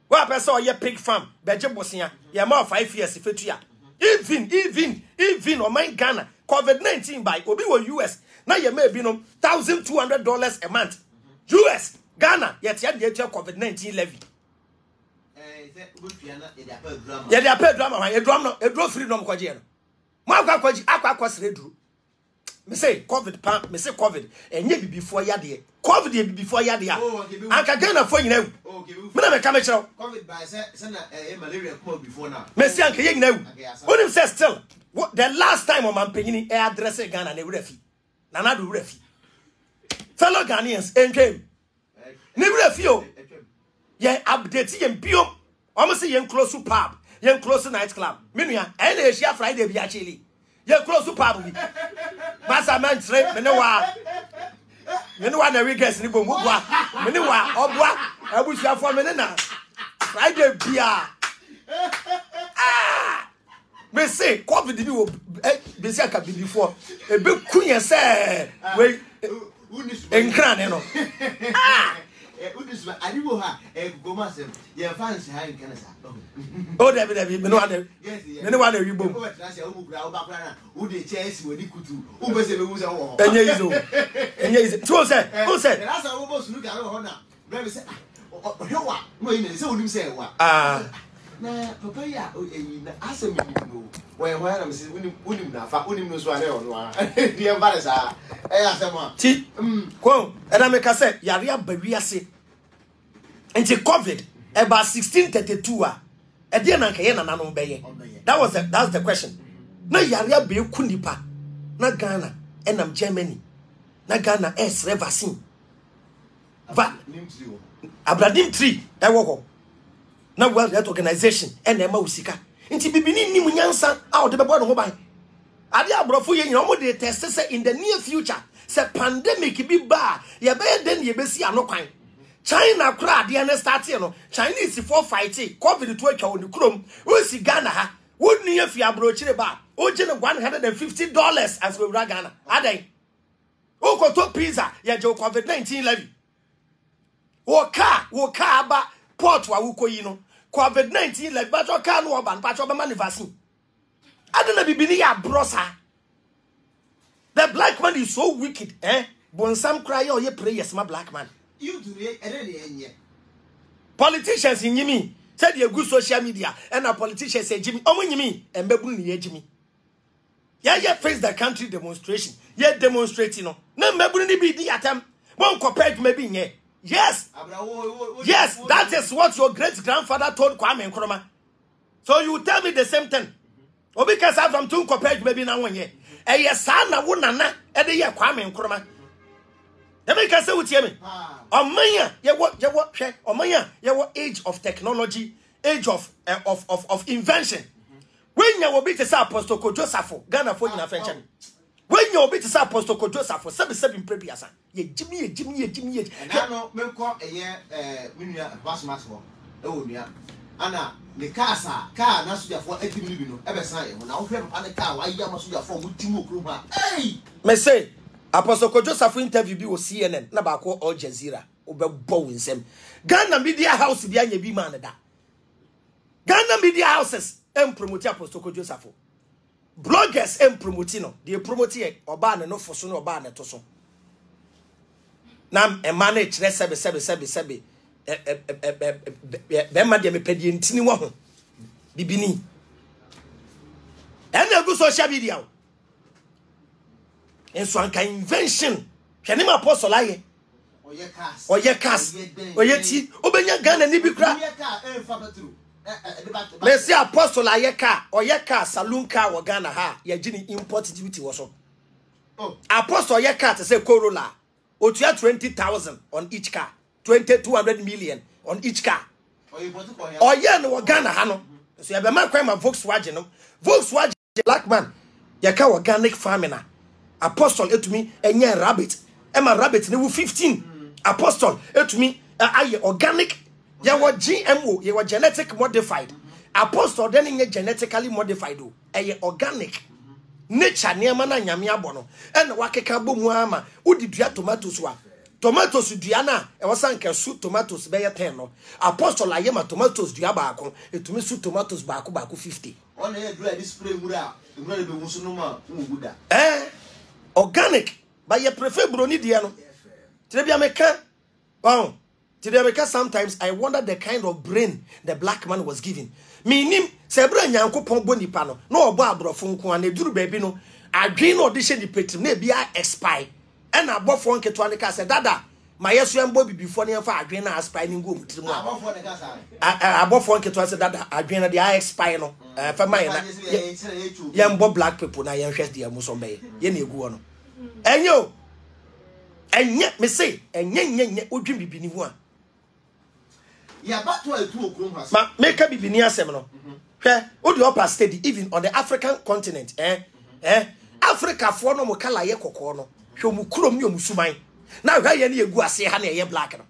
wa be so ye pig farm beje bosia ye ma 5 years fetua even o man Ghana COVID-19 by obi wo US na ye ma bi no $1,200 a month US Ghana yet COVID-19 levy. Yeah, they are paid drama. A drum freedom kwaji. Ma kwaji akwa sredru. Me say COVID me say COVID. Enye before ya de. COVID dey before ya de. Anka Ghana for nyina. Me na me ka me chero. COVID by say na malaria come before now. Me say anka ye nyina. Onim say still the last time o man panyini e address Ghana na wurafi. Na na do wurafi. Fellow Ghanaians encame. Ni wurafi o. Ye update ye bio. Almost say yen close to pub, yen close to night club. Minua, and a share Friday be actually. Yen close to pub. Massa man trip, Menewa. Menewa na weekends ni bomwa. Menewa, obwa, abusha for menena. Friday bia. Me say, COVID did you be say can be before. A big queen say, wait, en crane no. I do have go myself. Your fans high in Canada. Oh, David, no one. No one, you boom. Who they chase when you could do. Who was it? And yes, who said, that's almost look at her now. Brother said, oh, no, so you say, what? Nah, Papa, yeah, ask me, where I'm saying, wouldn't know so I know. Dear Barasa, I asked them, quo, and I make a say, Yaria Babiasi. And she COVID about 1632. A dear Nankayana Nanon Bay. That's the question. No Yaria Bay Kundipa, not Ghana, and I'm Germany, not Ghana S. Revasin. But Abradim tree, I walk. Na World Health Organization and Emma Usika. Inti bibini ni munyansa out the bebo no buy. Ade abrofo ye nyom de test say in the near future say pandemic bi ba ye be den ye besi anokwan. China kra de na start no Chinese for fight COVID to atwa oni krom o si Ghana ha wonni afi abrochire ba o je $150 as we ra Ghana adan o ko to pizza ye je COVID-19 levy wo car ba port wa wukoyi no COVID-19 like batcho car no ban batcho be manifesting adena bibini ya brosa. The black man is so wicked bonsam cry or ye prayers my black man you do it politicians in yimi said you good social media and a politician say Jimmy omunyimi embebu ni ye Jimmy ya face the country demonstration ye demonstrating no na embebu ni bi di atam bon compared maybe nye. Yes, that is what your great-grandfather told Kwame Nkrumah. So you tell me the same thing. Or because I'm from two compared maybe now one year. And yes, son, I wouldn't know, and the year Kwame Nkrumah. Let me say what you mean. On Maya, your age of technology, age of invention. When you will be to say Apostle Joseph, Ghana for in French. When you be to say Apostle Joseph for 7 previous. Jimmy. And I know me call a year minia pass master. Oh, yeah. Anna, the car na suya for 80 million. Ever say when I offer an car, why you must for Mutimu Kruma. Hey! Me say Apostle Joseph interview be with CNN, Nabako or Jazeera, Obe Bowen Sem. Ghana Media House behind ye be man da. Ghana Media Houses promote Apostle Joseph. Bloggers promotino, they promote Oba no for soon Oba na toso. Nam e manage sebe bema de me pedi ntini wo ho bibini and go social media enso anka invention hwene ma apostle aye Oye cars. Oye ti. Obenya Ghana ni bi kra. Me say apostle aye car. Oye car saloon car wo Ghana ha. Ye gini import duty wo so. Apostle oye car to say Corolla. Otua 20,000 on each car. 200 million on each car. Oye no wo Ghana ha no. So ye be man kwan ma Volkswagen no. Volkswagen black man. Ye ka organic farming na. Apostle etumi enye rabbit. Emma rabbit ne wo 15. Apostle etumi aye organic. Ye wo GMO, ye wo genetic modified. Apostle then ye genetically modified o. Eye organic. Nature niam na nyame abono. En wakeka bomu ama. Udi dua tomatoes wa. Tomatoes dua na e wasanka su tomatoes be ye 10 no. Apostle aye ma tomatoes dua baako. Etumi su tomatoes baako 50. Ona ye dua display mura. Mura be musu no ma nguda. Organic. But you prefer broni dia no. Trebia meka. Wow. Today because sometimes I wonder the kind of brain the black man was given. Minim sebra nyankopon boni pa no na obo abrofo nko an eduru baabi no adwen no de hye di petrim na bia expire and abofo nketo an ka say dada ma yeso embo bibifo ne fa adwen na expire ni ngom tirim abofo ne ka say abofo nketo say dada adwen na de expire no fa mai na ye mbo black people na ye hwes dia muso be ye na egu no enyo enye me say enye odwin bibini hu a yeah, but to a two of ma make a bibini asem no hwe odi upper steady even on the African continent Africa for no mo kala ye kokko no hwe mu kurom ne omusuman na hwe ye na egu ase ha na ye black no.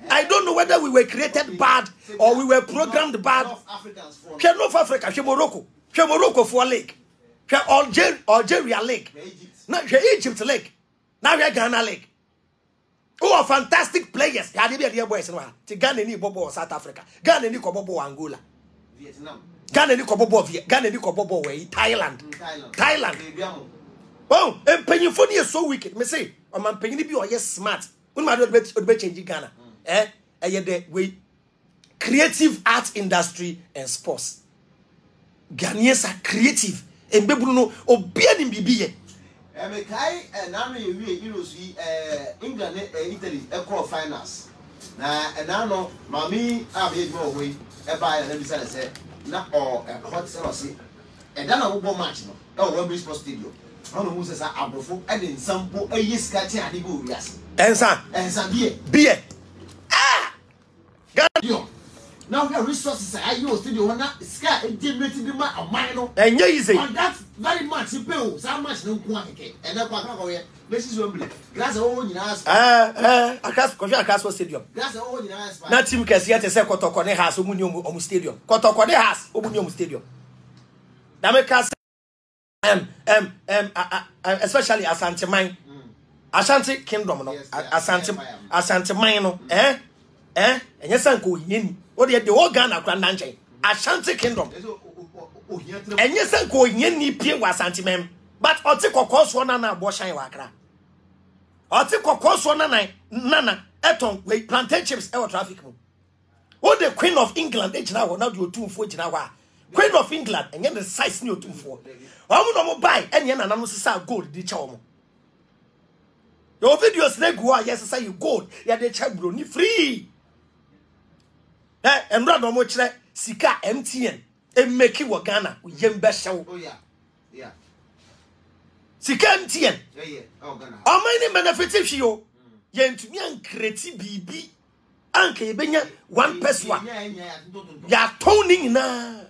I don't know whether we were created bad or we were programmed bad. Hwe North Africa, hwe Morocco for lake, hwe Algeria lake, na hwe Egypt lake, na hwe Ghana lake. Who are fantastic players. Ya dey be boys no ha. Ti Ghana ni bobo South Africa. Ghana ni ko bobo Angola. Vietnam. Ghana ni ko bobo Ghana ni ko bobo we Thailand. Oh, empenyifo ni so wicked. Me say, o man penyin bi o ye smart. Unu ma do be change Ghana. Eye the we creative art industry and sports. Ghanaians are creative. Embebru no obia ni bibiye. Kai and Nami Euros England Italy equal finals. And now Mammy Abbey go away by and then say not all hot cellosy. And then I will go match no. Oh, Wembley Sports Stadium. How the Moses are abroad and in some poor a year scratching at the go, yes. And some beer. God. Now we have resources. I use to do not sky and generating the man of mine. And easy. And that's very much you pay so much no quantity. And that's why Mrs. Wembley. Glass all in us. I can't stadium. Glass all in us. Not Tim Cassia to say Cotocone has Omunium Stadium. Cotocone has Omunium Stadium. Damecas especially Asante Mine. Ashanti Kingdom, Asante Mine, and yes, Uncle Yin. What the whole Ghana Grand Nanjay, Ashanti Kingdom. And yes, Uncle Yin ni P was anti-mem, but Otiko cost one and a Boshine Wakra. Otiko cost one and Nana, Eton, with plantain chips, our traffic. What the Queen of England, H now, now you 2 now. Queen of England, and then the size new 2-4. I will buy any anonymous gold, the charm. Your videos, they go, yes, say you gold, yeah, the child ni free. And run on much like Sika MTN and make you Ghana with Yen Bashao. Oh, yeah. Sika MTN. Yeah. Oh, Ghana. How many benefits if you yen to me and creative BB? Uncle Benya 1 person. Ya toning na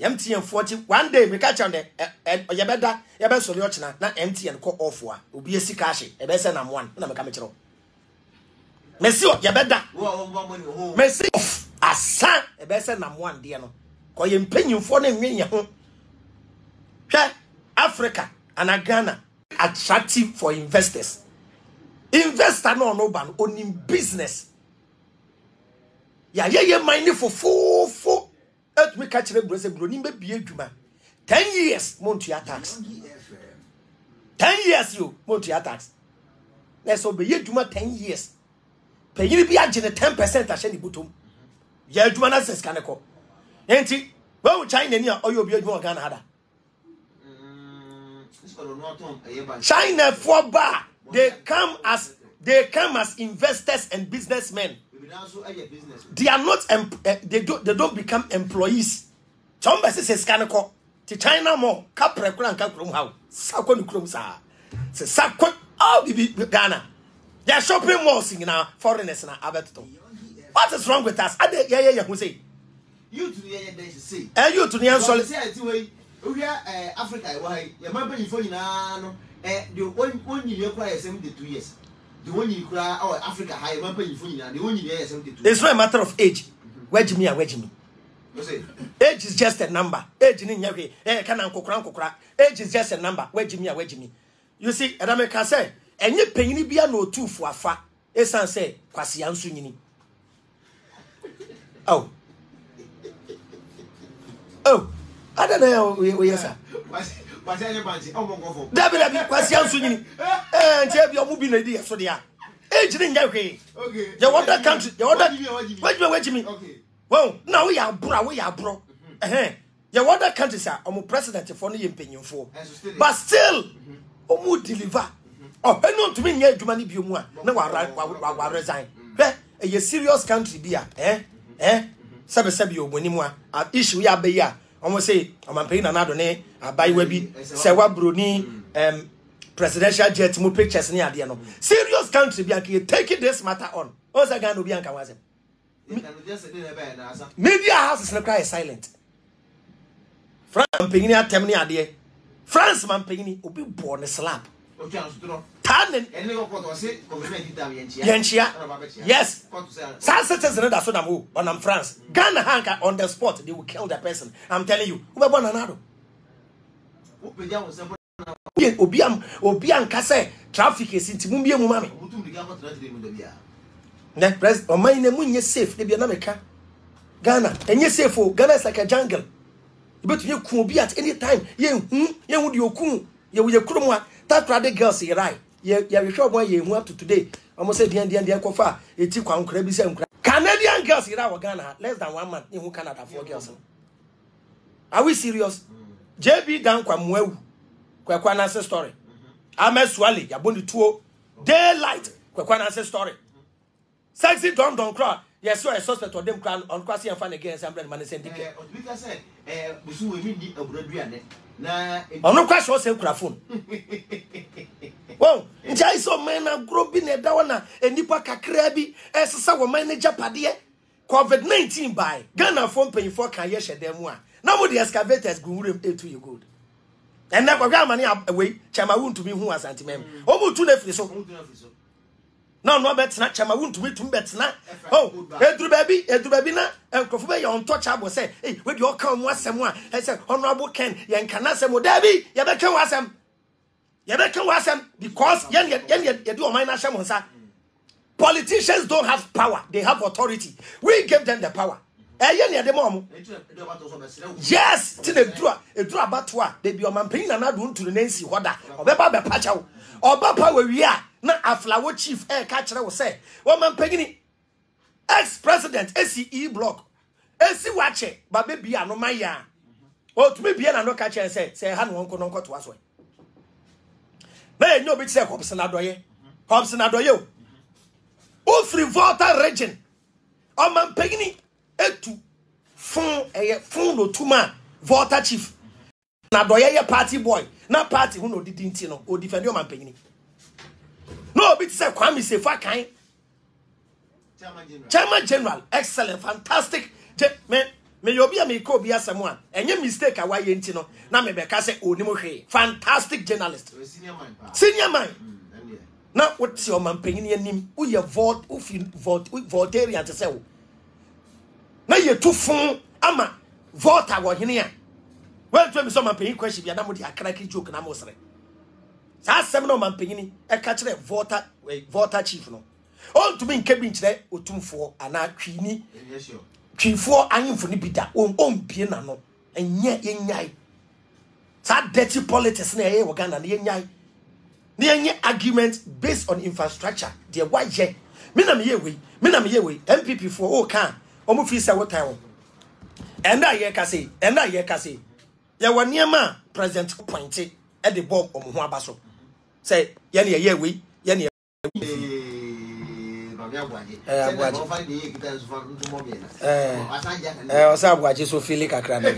MTN 40 one day we catch on the and Yabeda Yabesoliochna, not MTN call off one. Will be a Sikashi, a best and one. And I'm coming to Monsieur Yabeda. Merci. Asa e be se nam one de no. Ko ye mpanyimfo na nwenye ho. Hwe Africa and Ghana attractive for investors. Investor no ban onim business. Ya ye mine for full. Et me catch the brose bro ni be bie adwuma. 10 years montua tax. 10 years you montua tax. Let's obey adwuma 10 years. Payini bi agene 10% ahye ni butom. Ya adwuma na ses kaneko. Enti, when China ni oyo obi adwuma Ghana hada. China for bar, they come as They come as investors and businessmen. They are not they don't become employees. Chomba says scanako to China more capre and caprum how Sakon Krumsa says Sakon all the Ghana. They are shopping malls in our foreigners in Aberto. What is wrong with us? Yeah, who say you to the say you to the solid Africa, why your mother before you know the one year require 72 years. The one you cry or Africa high remember you the one year 72. It's not a matter of age. Wedge me. Age is just a number. Age in Yaki, can uncle crank. Age is just a number. Wedge me. You see, Adam can say, and you pay any beer no two for a fa. Esan say, Quasian Sunini. Oh, I don't know where you are. David, Quasian Sunini. And have your moving idea, so they are. Age in Yaki. Okay. You want that country? You want that? Wedge me. Okay. Well, now we are bro. You want that country, sir? I'm a president for the opinion for. But still, deliver. Oh, I know to me, yeah, to money be more. No, I resign. A serious country, dear. Sabio, when you are issue ya be ya. Almost say, I'm paying another name. I buy Webby, Sewa Bruni, presidential jet, more pictures near the end. Serious country, be taking this matter on. Also, going to be Anka. Media houses in the cry silent. France Pigny at Temni idea. France man Pigny will be born a slap. Tannen yes. Sunset is another son of but I'm France. Ghana Hanka on the spot, they will kill the person. I'm telling you, who born another. Obian Case traffic is in Timumbia Mumami. Next press or my name is safe, they be an America. Ghana, and you're safe for Ghana is like a jungle. But you could be at any time. You would your coon, you with your crumwa, that rather girls say right. You sure why you up to today. Almost said the Indian Kofa, it took on Crabby and Canadian girls in our Ghana, less than 1 month in Canada for girls. Are we serious? JB down Kwamwew, Kwakwanasa story. I'm a swally, Yabundi 2 daylight, Kwakwanasa story. Sexy don't cry. Yes, so a suspect of them crown on Quasi and Fan against Ambren Manis and Dick. On no crash was a craphone. Well, I saw men are groping a dawana and Nipaka Krabi as a sour manager Padie. COVID-19 by Ghana phone paying for Kayesha Demwa. Nobody excavators good to you good. And never got money up away, Chamawoon to me who was anti mem. Almost 2 left so. No bet snatch I won't wait to bet snap. Oh, Edru baby na and Kofuba untouchable say, hey, with your come was someone. I said, Honorable Ken, Yankanasamo Debbie, Yabekan was him. Yabekan was him because you do a minor shamonsa. Politicians don't have power, they have authority. We give them the power. Yes, to the draw batwa, they be a man paying another room to the Nancy Wada, or Baba Pacho, or Baba where we are. Na a flower chief catcher will say, woman Peggy, ex-president, SCE block, SC watch it, but baby, I know my yarn. Oh, to me, be no catcher and say, Han won't go to us. May no bit say Hobson Adoye. Oh, free Volta region. Oh, man Peggy, to phone or 2 man, Volta chief. Nadoye party boy, not party who no didn't know, or defend your man Peggy. No, but say Kwame say for kind. Chairman General, excellent, fantastic. May you be a meko be as someone. And your mistake a why yentino. Na me beka say onimohe. Fantastic journalist. Senior mind. Now what's your man paying him? Who you vote, Voltarian to say. Now you too fun. Ama vote our here. Well, to me, someone paying question. You know, I can't joke and I'm sorry. That seminal man pingini, a catcher voter chief no. All to be in cabin today, or 2 4, and I creamy. Tree 4, I am for Nibita, piano, and yet yai. That dirty politics near Uganda, near argument based on infrastructure, dear white jet. Minam Yewe, MPP for all can, almost feel what time. And I hear Cassie, there were near ma, President Pointy, at the bulk of Muabaso. Say, Yanni, Osa Abuaje so feel kakra na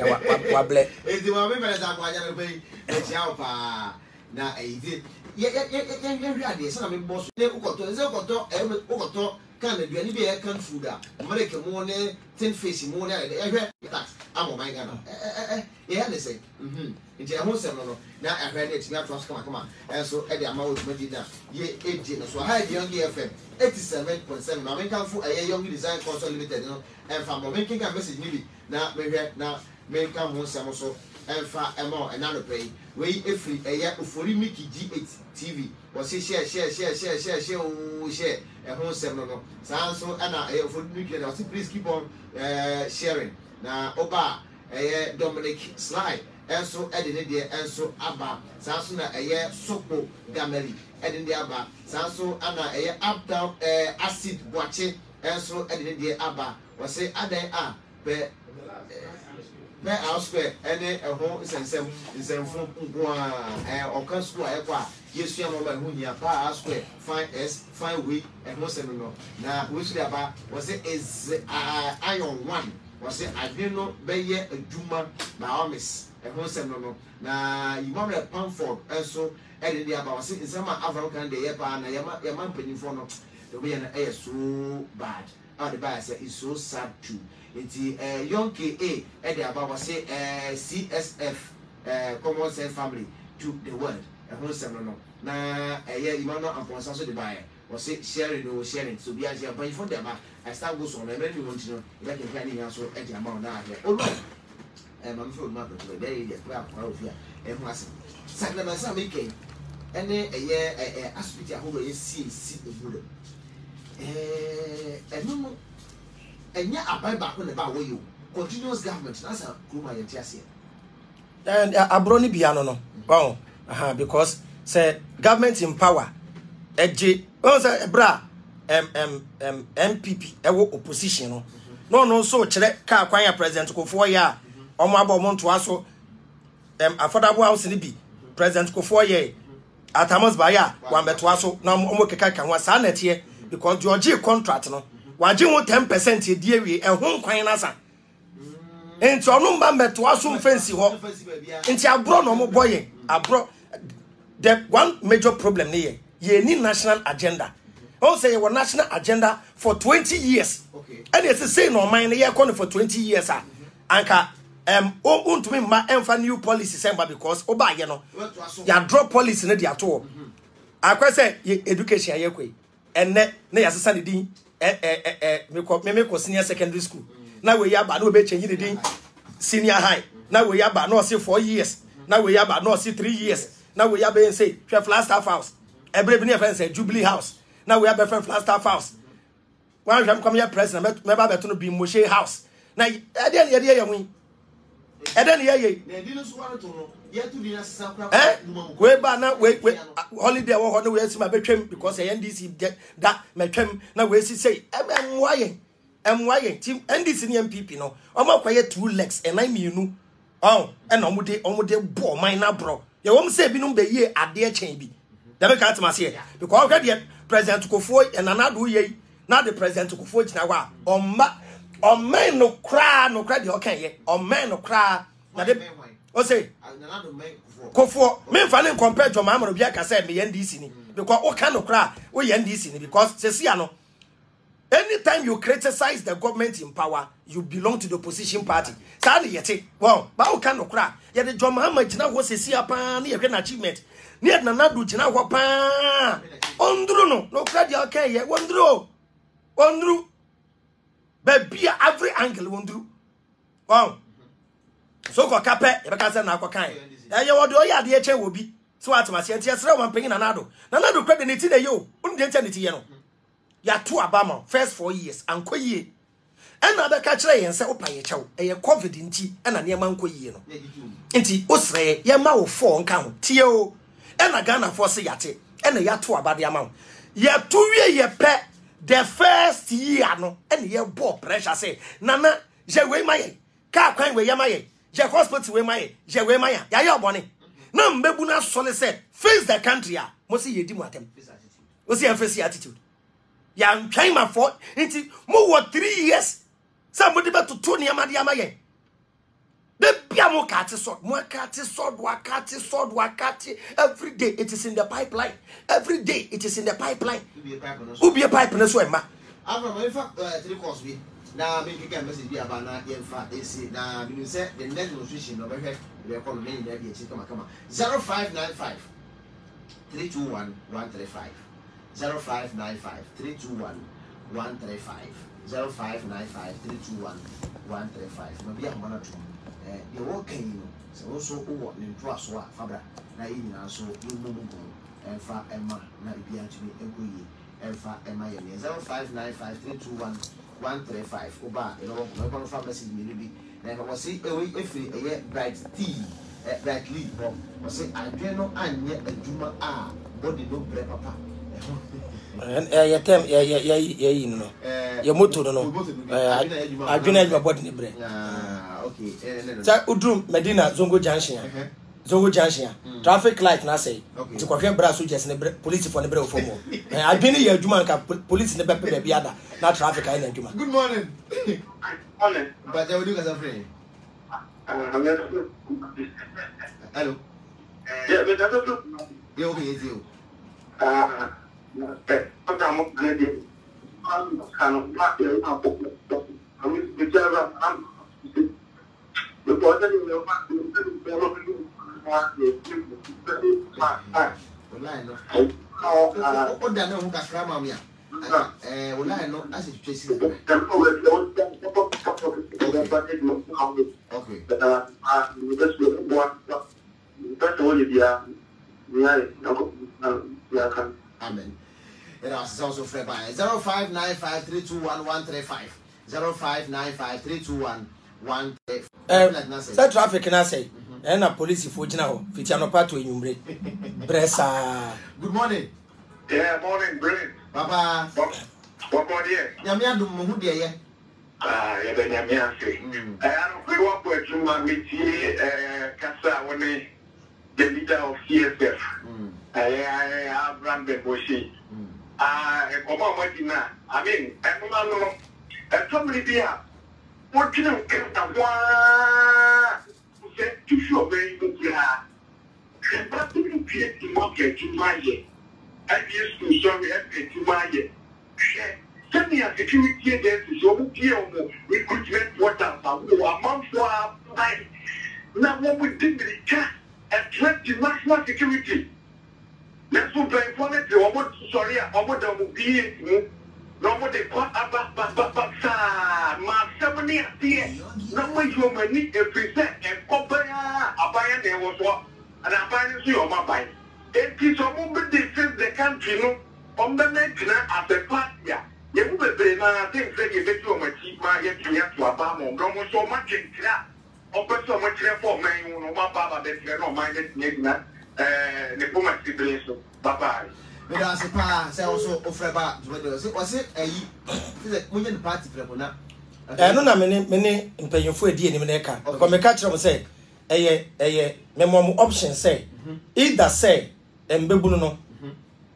wable. Ezi wa me bele za Abuaje no pe e tia o pa na ezi ye hwi ade se na me boss le ukoto kan na duani be kan food a America mo ne tin face mo ne e hwe tax amo my Ghana e ha ne say nti ho sem no na ahwe ne timi atwa so kama so e de ama wo tuma di na ye eje no so ha de Young FM 87.7 na me kan fu Young Design Consult Limited no en fa mo me kin kan message ni bi na me hwe na me kan ho sem so en fa emo e na no pay we efri ofori Mickey G8 TV was share oh share a home sem no so ana ofori Mickey na please keep on sharing na oba Dominic Slide enso edene de enso aba sanso na sopo gameli edene de aba sanso ana uptown acid boache enso edene de aba wose adan a be elsewhere ene ho nsensem nkoa okan school ayekwa yesu amaba hu hia pa elsewhere fine way ho sem no na wesu aba wose is iron one wose adeno beye adwuma Naomis ho sem no na yimamre Pamford enso ede dia ba wose nsema avro kan de ye pa na yama mpanifo no de be na so bad and the bias is so sad too. It's Young KA ede aba wose CSF Common Sense Family to the world ho sem no na Emmanuel Amponsa so de buy wose sharing so be as your mpanifo de ba I start go so na me want to know if I can find so ede amount na here I'm sure my brother very well of here and was second my son making and a hospital who is see the good and no and yet I buy back on about you continuous government that's a group I just and abroni biano no oh because say government in power eje oh say bra MPP ewo opposition no so kire ka kwan ya president Kofo ya omo aba omo nto aso affordable house ni bi president Kofo ye atamos baya wan beto aso na omo keka kan wa sa na tie because George contract no waje ho 10% e die wi ehun kwan na sa enti onu mba beto aso mfensi ho enti abro no omo boye abro the one major problem ni ye ni national agenda. Oh, say your national agenda for 20 years. Okay. And it's the same no mind ye for 20 years. Anka to me ma emfa new policy semba because oba ye no. Ya drop policy na di ato. Akwa say education ye kwe. Enne na ya sesa ne din me ko senior secondary school. Na we ya ba na obe change the din senior high. Na we ya ba na say 4 years. Na we ya ba na say 3 years. Na we ya be say Flagstaff House. Every be friend say Jubilee House. Now we have a friend Flagstaff House. One of come here president, maybe better to be Moshe House. Now, I didn't hear you. I didn't hear you. We now wait holiday or holiday we see my bedroom because the NDC get that my term now we say I'm why team NDC MPP no. I'm not quiet 2 legs and I mean you oh and omude bo mine na bro. You won't say binum be ye ade chain bi. They make out my here because already President Kofo and another ye now the President Kofo jina wa man no cry the okay ye man no cry na de o say Kofo me fan compare to my man obi aka say me NDC ni because o can no cry o ye NDC ni because se sia no anytime you criticize the government in power you belong to the opposition party sa na yete wow ba o can no cry ye de John Mahama jina wo se sia pa na ye hwe na achievement ni na nadu jina wo pa ondru no cry the okay ye ondru be every angle ondru wow so ko kape e be ka say na akokan ye wo de o ya de eche wo bi so atmase enti esre wan panyin na nadu credit ni ti de yo unu de enti ye no ya to abama first 4 years anko yie ena be ka kire yen se opa ye chew e covid nti ena ne ma anko yie no enti osre ye ma wo 4 nka ho tie o ena Ghana force yate ena ya to abade ama ye to wie ye pe the first year no ena ye bo pressure say nana je we maye ka kwan we ye maye je hospital we maye je we maye ya ye obone na mbebu na sole say face the country a mo se ye di mu atem o si emphasize attitude ya ntwan ma for nti mo wo 3 years sa mo de beto to ne amade amaye the bia mo kati sword mo kati sword wakati every day it is in the pipeline every day it is in the pipeline ubi a pipe na so e ma in fact 3 course we na me keke message bi aba na ye mfa esi na bi say the next nutrition no be we call me na bi echi kama 0595 321 135 0595 321 135 0595 321 135 no bi amana to the working no so also o ne ntro aso a fabra na yi nyina so imumu emfa emma na bi antimi enkoyi emfa emma ye 0595 321 135 oba e no ko no fa message mi bi na ko say efiri eye bright tea bright lead bomb o say adwe no anye adwuma a body no bre papa ya tem ya no ya moto no adwena adwuma body ne bre okay sa udrum Medina Zongo Junction traffic light na say ti kwahwe bra soldiers ne police for ne bre ofo mo adwene ya adwuma nka police ne bepe be ada na traffic ai na adwuma. Good morning. Morning. But I will do as a friend. Hello. Yeah, but that's okay. Yeah, okay, it's you. I'm good. I'm kind of not there. I'm the driver. I'm the person in the Amen. It was also free by 0595321135 0595321135. That traffic na say na police fo gina ho fiti anopa to enyumre bresa. Good morning. Yeah, morning, Brain. Papa. What about you? Nyame adum mo hu de ye. Yeah, the nyame ase. I don't know what you want me to kasa woni the leader of CSF. Abraham Beboshi. Madina. I mean, everyone know. Somebody there. What can you get? To show very good. But to create the market to my year. I used to sorry to my year. Send me a security agency so we recruitment water a month for night. Now what we did with the cat and threat the national security. Let's go by informant the almost sorry, almost the movie. No more the part about my 7 years here. No more you may need a present and Abaya there was what and Abaya you on my bike. It is a moment they face the country no on the next at the party. You will be now things that you bet you my cheap my yet to Abamo. Don't want so much in crap. Open so much for me, no Baba that you're not minded, the woman siblings. Bye bye. Me da se pa se also offer ba was it ayi we in party people na no na me mpanyefo edi enim na eka ko me ka kire mo say eye me mo option say either say embebunu no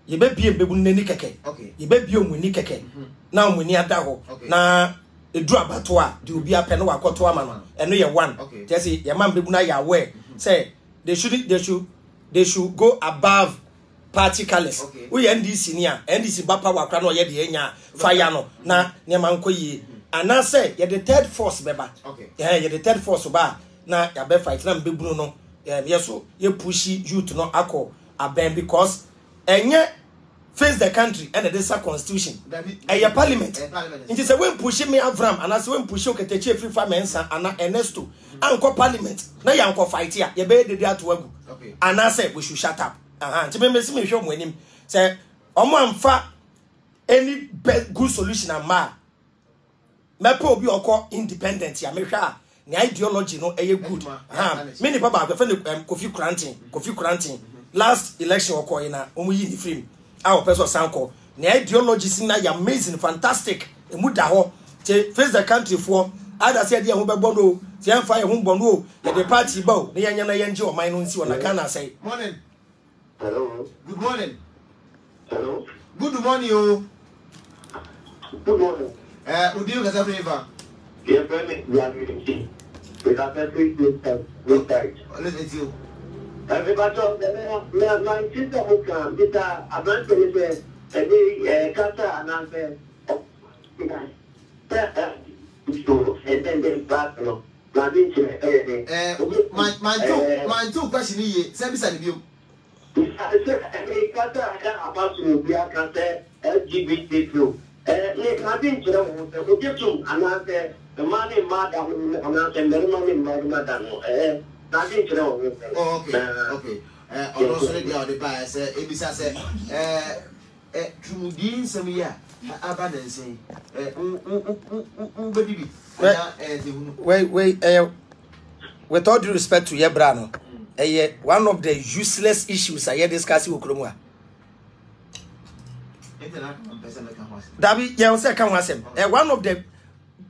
ye be bie embebunu nani keke ye be bie omuni keke na omuni ada ho na edu abato a de obi apɛ no wakoto ama no eno ye one just say ye man embebunu ya aware say they should go above party colors. We NDC niya NDC bapa wakra no ye de enya fire no na nema nkoyi ana say ye the third force beba ye the third force ba na ya be fight na mbebunu no yeso ye pushi youth no akọ aben because enye face the country and the constitution your parliament it is a when push me Avram and as when push oketechi free famensa ana Ernesto anko parliament na ya anko fight ya ye be dey to agu ana say we should shut up nti me mesi me hwe mo anim say omo amfa any good solution ama mepe obi okọ independent ya mehwe a ne ideology no eye good me ni baba afa Kofi Kurantin last election okọ ina omo yi ni free our person sanko ne ideology sin na ya amazing fantastic emu da ho te face the country for ada say dia ho bebo no ti amfa ye ho bo no ye the party ba o ne yanya na yenje o man no nsi wona kana say morning. Hello. Good morning. Hello. Good morning, oh. Good morning. Would you get a favor? Yes, very with a very good time. Listen to you. Everybody, my sister who can get a man to say, Kata and answer. And then they back, my two question here, service and you. Kata about to be a Kata LGBT. I think you know, get to another the money, madam, and the money, madam. Nothing to know. Okay. Also, the buyer said, Ebisa said, Trumudin, some year, abundance. Wait, with all due respect to Yebrano, one of the useless issues I hear discussing with Kromwa. Dabi, yeah, say come was him. One of the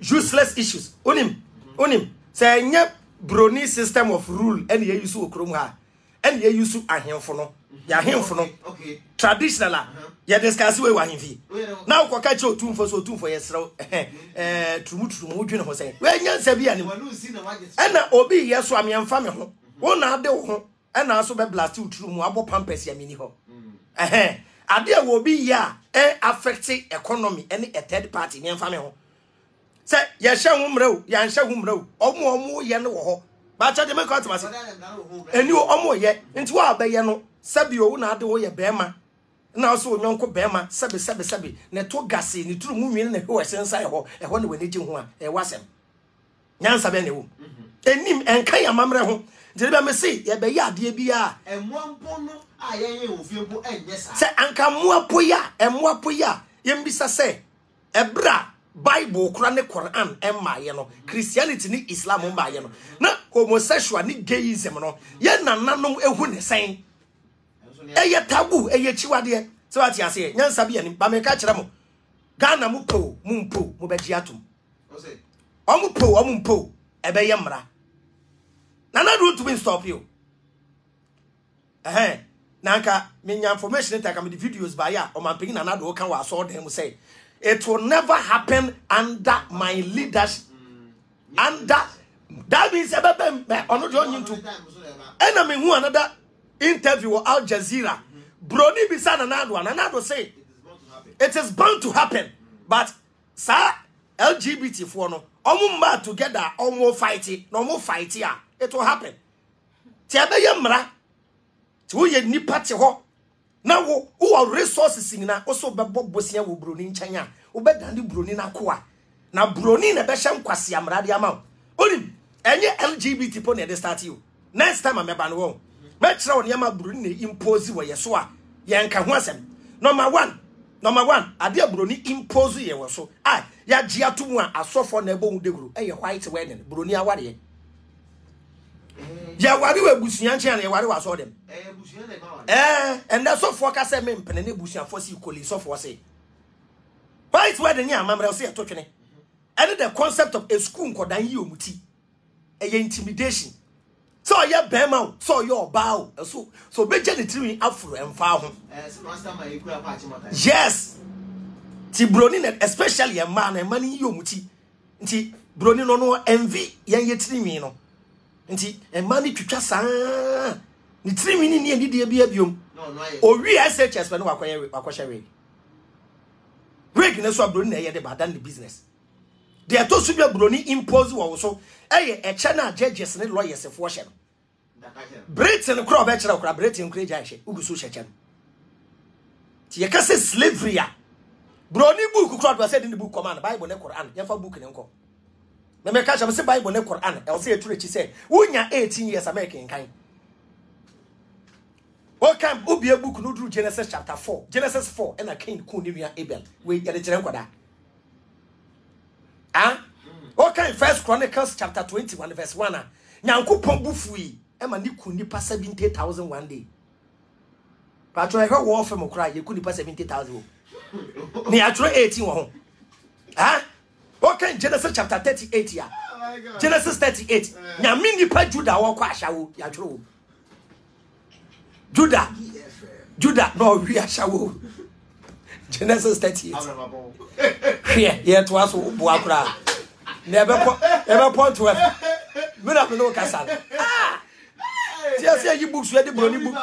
useless issues. Unim. Say nye brony system of rule and ye use Kromwa. And ye use ahemfono. Ya ahemfono. Okay. Traditional. Ya discuss we wahimfi. Now kwa kacho tun for yesro. Trumu dwene ho say. We nya nsabi anim. Na obi yeso amiamfa me ho. Wo na ade wo ho. Na so be blast trumu abo pampers ya mini ho. Ade a wo bi ya affect economy any a third party nya mfa me ho. Say ye hye ho mrew, ya nhye ho mrew. Omo ye ne wo ho. Ba cha de me kwat mase. Eni omo ye. Nti wo abaye no, sabi o na ade wo ye bema. Na so nyonko bema, sabi. Ne to gase ni turu mu nwin na ho esensa ho. Eho ne wani gi ho a, wasem. Nyansa be ne wo. Enim enka ya mamre ho. Jere me say ye be ya ade bia. Emwampo no ayeye ofiepo enye sa. Se anka moapo ya, yembisa se ebra Bible kura ne Quran emma ye no, Christianity ni Islam emma ye no. Na homosexual ni gayism no, ye nananom ehu ne sen. Eye tabu, eye chiwade. So what you say? Nyansa bia ni ba me ka kire mo. Ghana mu po, mu beji atum. O say, omu po, ebe ye mra. Nana do to stop you. Nanka menya information take am the videos by ya o man pin nana do kan wa so dem say it will never happen under my leadership. Under that means ebebe me ono do nyinto. Ena me hu another interview with Al Jazeera. Brony bisa nana do say it is bound to happen. But sir LGBT for no omo mba together omo fight no mo fight ya it will happen. Ti abeye mra ti wo ye nipa te ho na wo resources na also be bobosia wo broni nchanya wo be dande broni na koa na broni na be hye nkwase amrade ama onim enye LGBT po na dey start you next time ameba no wo me kire wo niam broni na impose wo yeso a ye nka ho asem number 1 ade broni impose ye wo so ya gi atomu a asofo na ebo hu deguru eye white wedding broni aware ya wari we busuan nche na ya wari wa so dem busuan na ma and that's so for ka say me mpene ne busuan for si koli so for say white wedding ya mamre say to twene and the concept of a school nkodan yi omuti intimidation so ya bema so ya oba so be je ne tiri afro emfa ho so master man you kura pa chimota yes ti broni especially a man yi omuti nti broni no envy yan ye tiri no nti emani twitwa saa ni trimi ni eni de bia biom o wi SHS pe no wakohye wig ne so broni na ye de badan the business de to so bia broni impose wo so eye eche na judges ne lawyers fo hye no Britain kro be kire kro Britain kro ja hye ugu so hye ti ye ka say slavery a broni book kro do say the book command Bible ne Quran ye fa book ne nko me catch am say Bible ne Quran e say eturechi say wonya 18 years American kan o kan obi book no dru Genesis chapter 4 Genesis 4 and a king ku ni nua Abel we yade kire nkoda o kan First Chronicles chapter 21 verse 1 a nyankopon bufui e ma ni ku nipa 70,000 one day patro e ho fem kra ye ku nipa 70,000 ni atro 18 wo ho okay, Genesis chapter 38 ya. Genesis 38. Nyame nipa Judah wo kwa ashawo ya tworo. Judah no wi ashawo. Genesis 38. Here, here to us, Buakra. Never point to us. No Cassan. Just you books, ready, Brony book.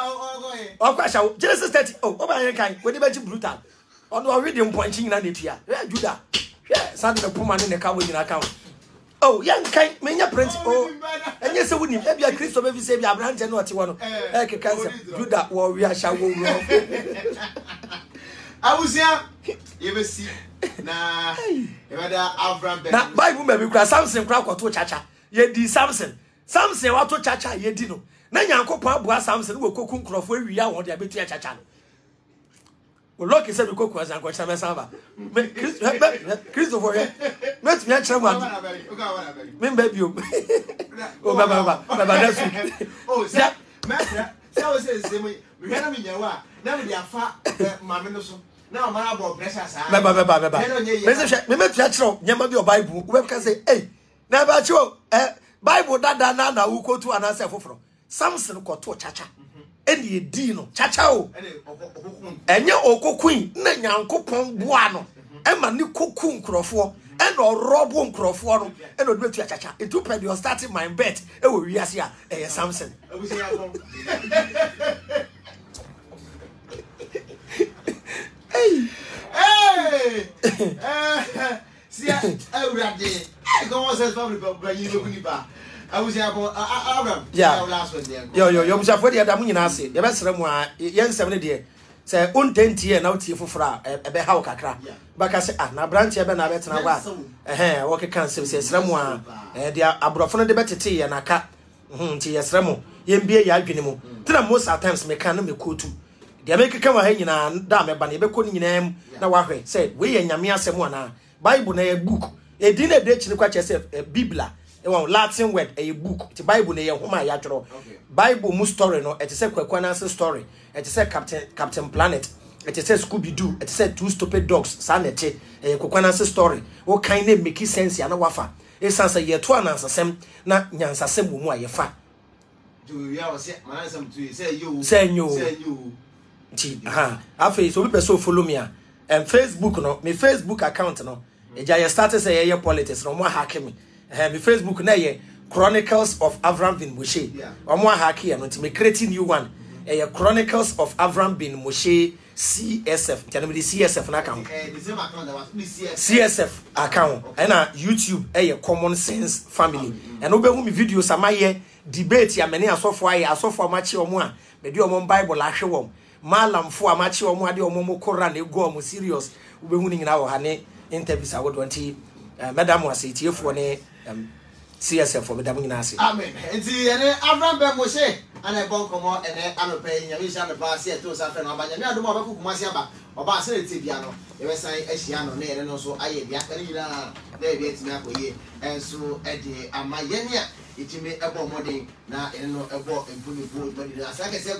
Oh, Genesis 30. Oh, my kind, when you mention brutal. On the reading pointing on it here. Where do that? Yeah, Sunday the poor man in the car with an account. Oh, young kind, many prince. Oh, and yes, I wouldn't have a Christ of every Savior, Abraham, and what you want. I can do that warrior shall go. I was here. You will see. Nah, now, Bible may be Samson crack or to chacha. Ye di Samson. Samson, what to chacha, ye dino. Nanyanko Pabua Samson will cook crop where we are on the Abitia chacha. Well, look, he said, we cook was Uncle Chamasava. Christopher, let's me try one. Remember you. Oh, that's week. Oh, sir, Master, so says, we had a minute. Now we are far, Mamma. Now, my about precious. Remember, Yamabi your Bible. Where can say, hey, now about you, Bible that now who go to an answer for Samson got to chacha. Any dino, chachao, and your oko queen, Nanyanko Pong Buano, and my new cocoon crofo, and or Robon crofo, and or chacha. It took you starting my bet. Oh, yes, yeah, Samson. Hey, see, I go on, says family, but you look back. I was Abraham. Yeah, last one there. Yo, for the other Munasi, the best Ramwa, young 70 dear. Say, untenty and out here for fra, a be how cacra. But I say, now branch even a better now. Walk a cancer says Ramwa, the abrofona de better tea and a cat. Yes, Ramo, yen be a yaginimo. Tell most at times mechanic cool too. The make come hanging on, damn, but never couldn't name. Now, I say, we and Yamia Semwana, Bible a book. A dinner ditch the quite yourself, a Bibla. Latin word a book the Bible na homa yatro Bible mu story no it say Kwekwanan's story it say Captain Planet it say Scooby Doo it say Two Stupid Dogs sanete Kwekwanan's story o kind name make sense ya na wafa e sansa ye to anansasem na nyansasem mu ayefa do ya o say manansam to say you ti afi so be so follow me and Facebook no me Facebook account no eja ye start say ye politics no mo hack me my Facebook na ye Chronicles of Avram bin Moshe. Omo hack here no me creating new one. Chronicles of Avram bin Moshe CSF. Tell me the CSF na account. The same account that was CSF account. And YouTube Common Sense Family. And obe hu me videos amaye debate ya many asofo amachi omo a me di omo Bible ahwe wom. Malamfo amachi omo ade omo mo Quran ego omo serious. Obe hu ni nyina wo ha ne interviews a wodo anti Madam was it here for CSF for Madam Nasi. Amen. And the Avram Ben Moshe and a bon come and I'm paying your mission of Basia to San Albania. I don't want to cook Masiaba or Basel Tibiano. You were saying Asiano, and also I Yakarina, there gets me and so at the Amayenia, it may a bomb now and no a walk and put it good, but as I can say.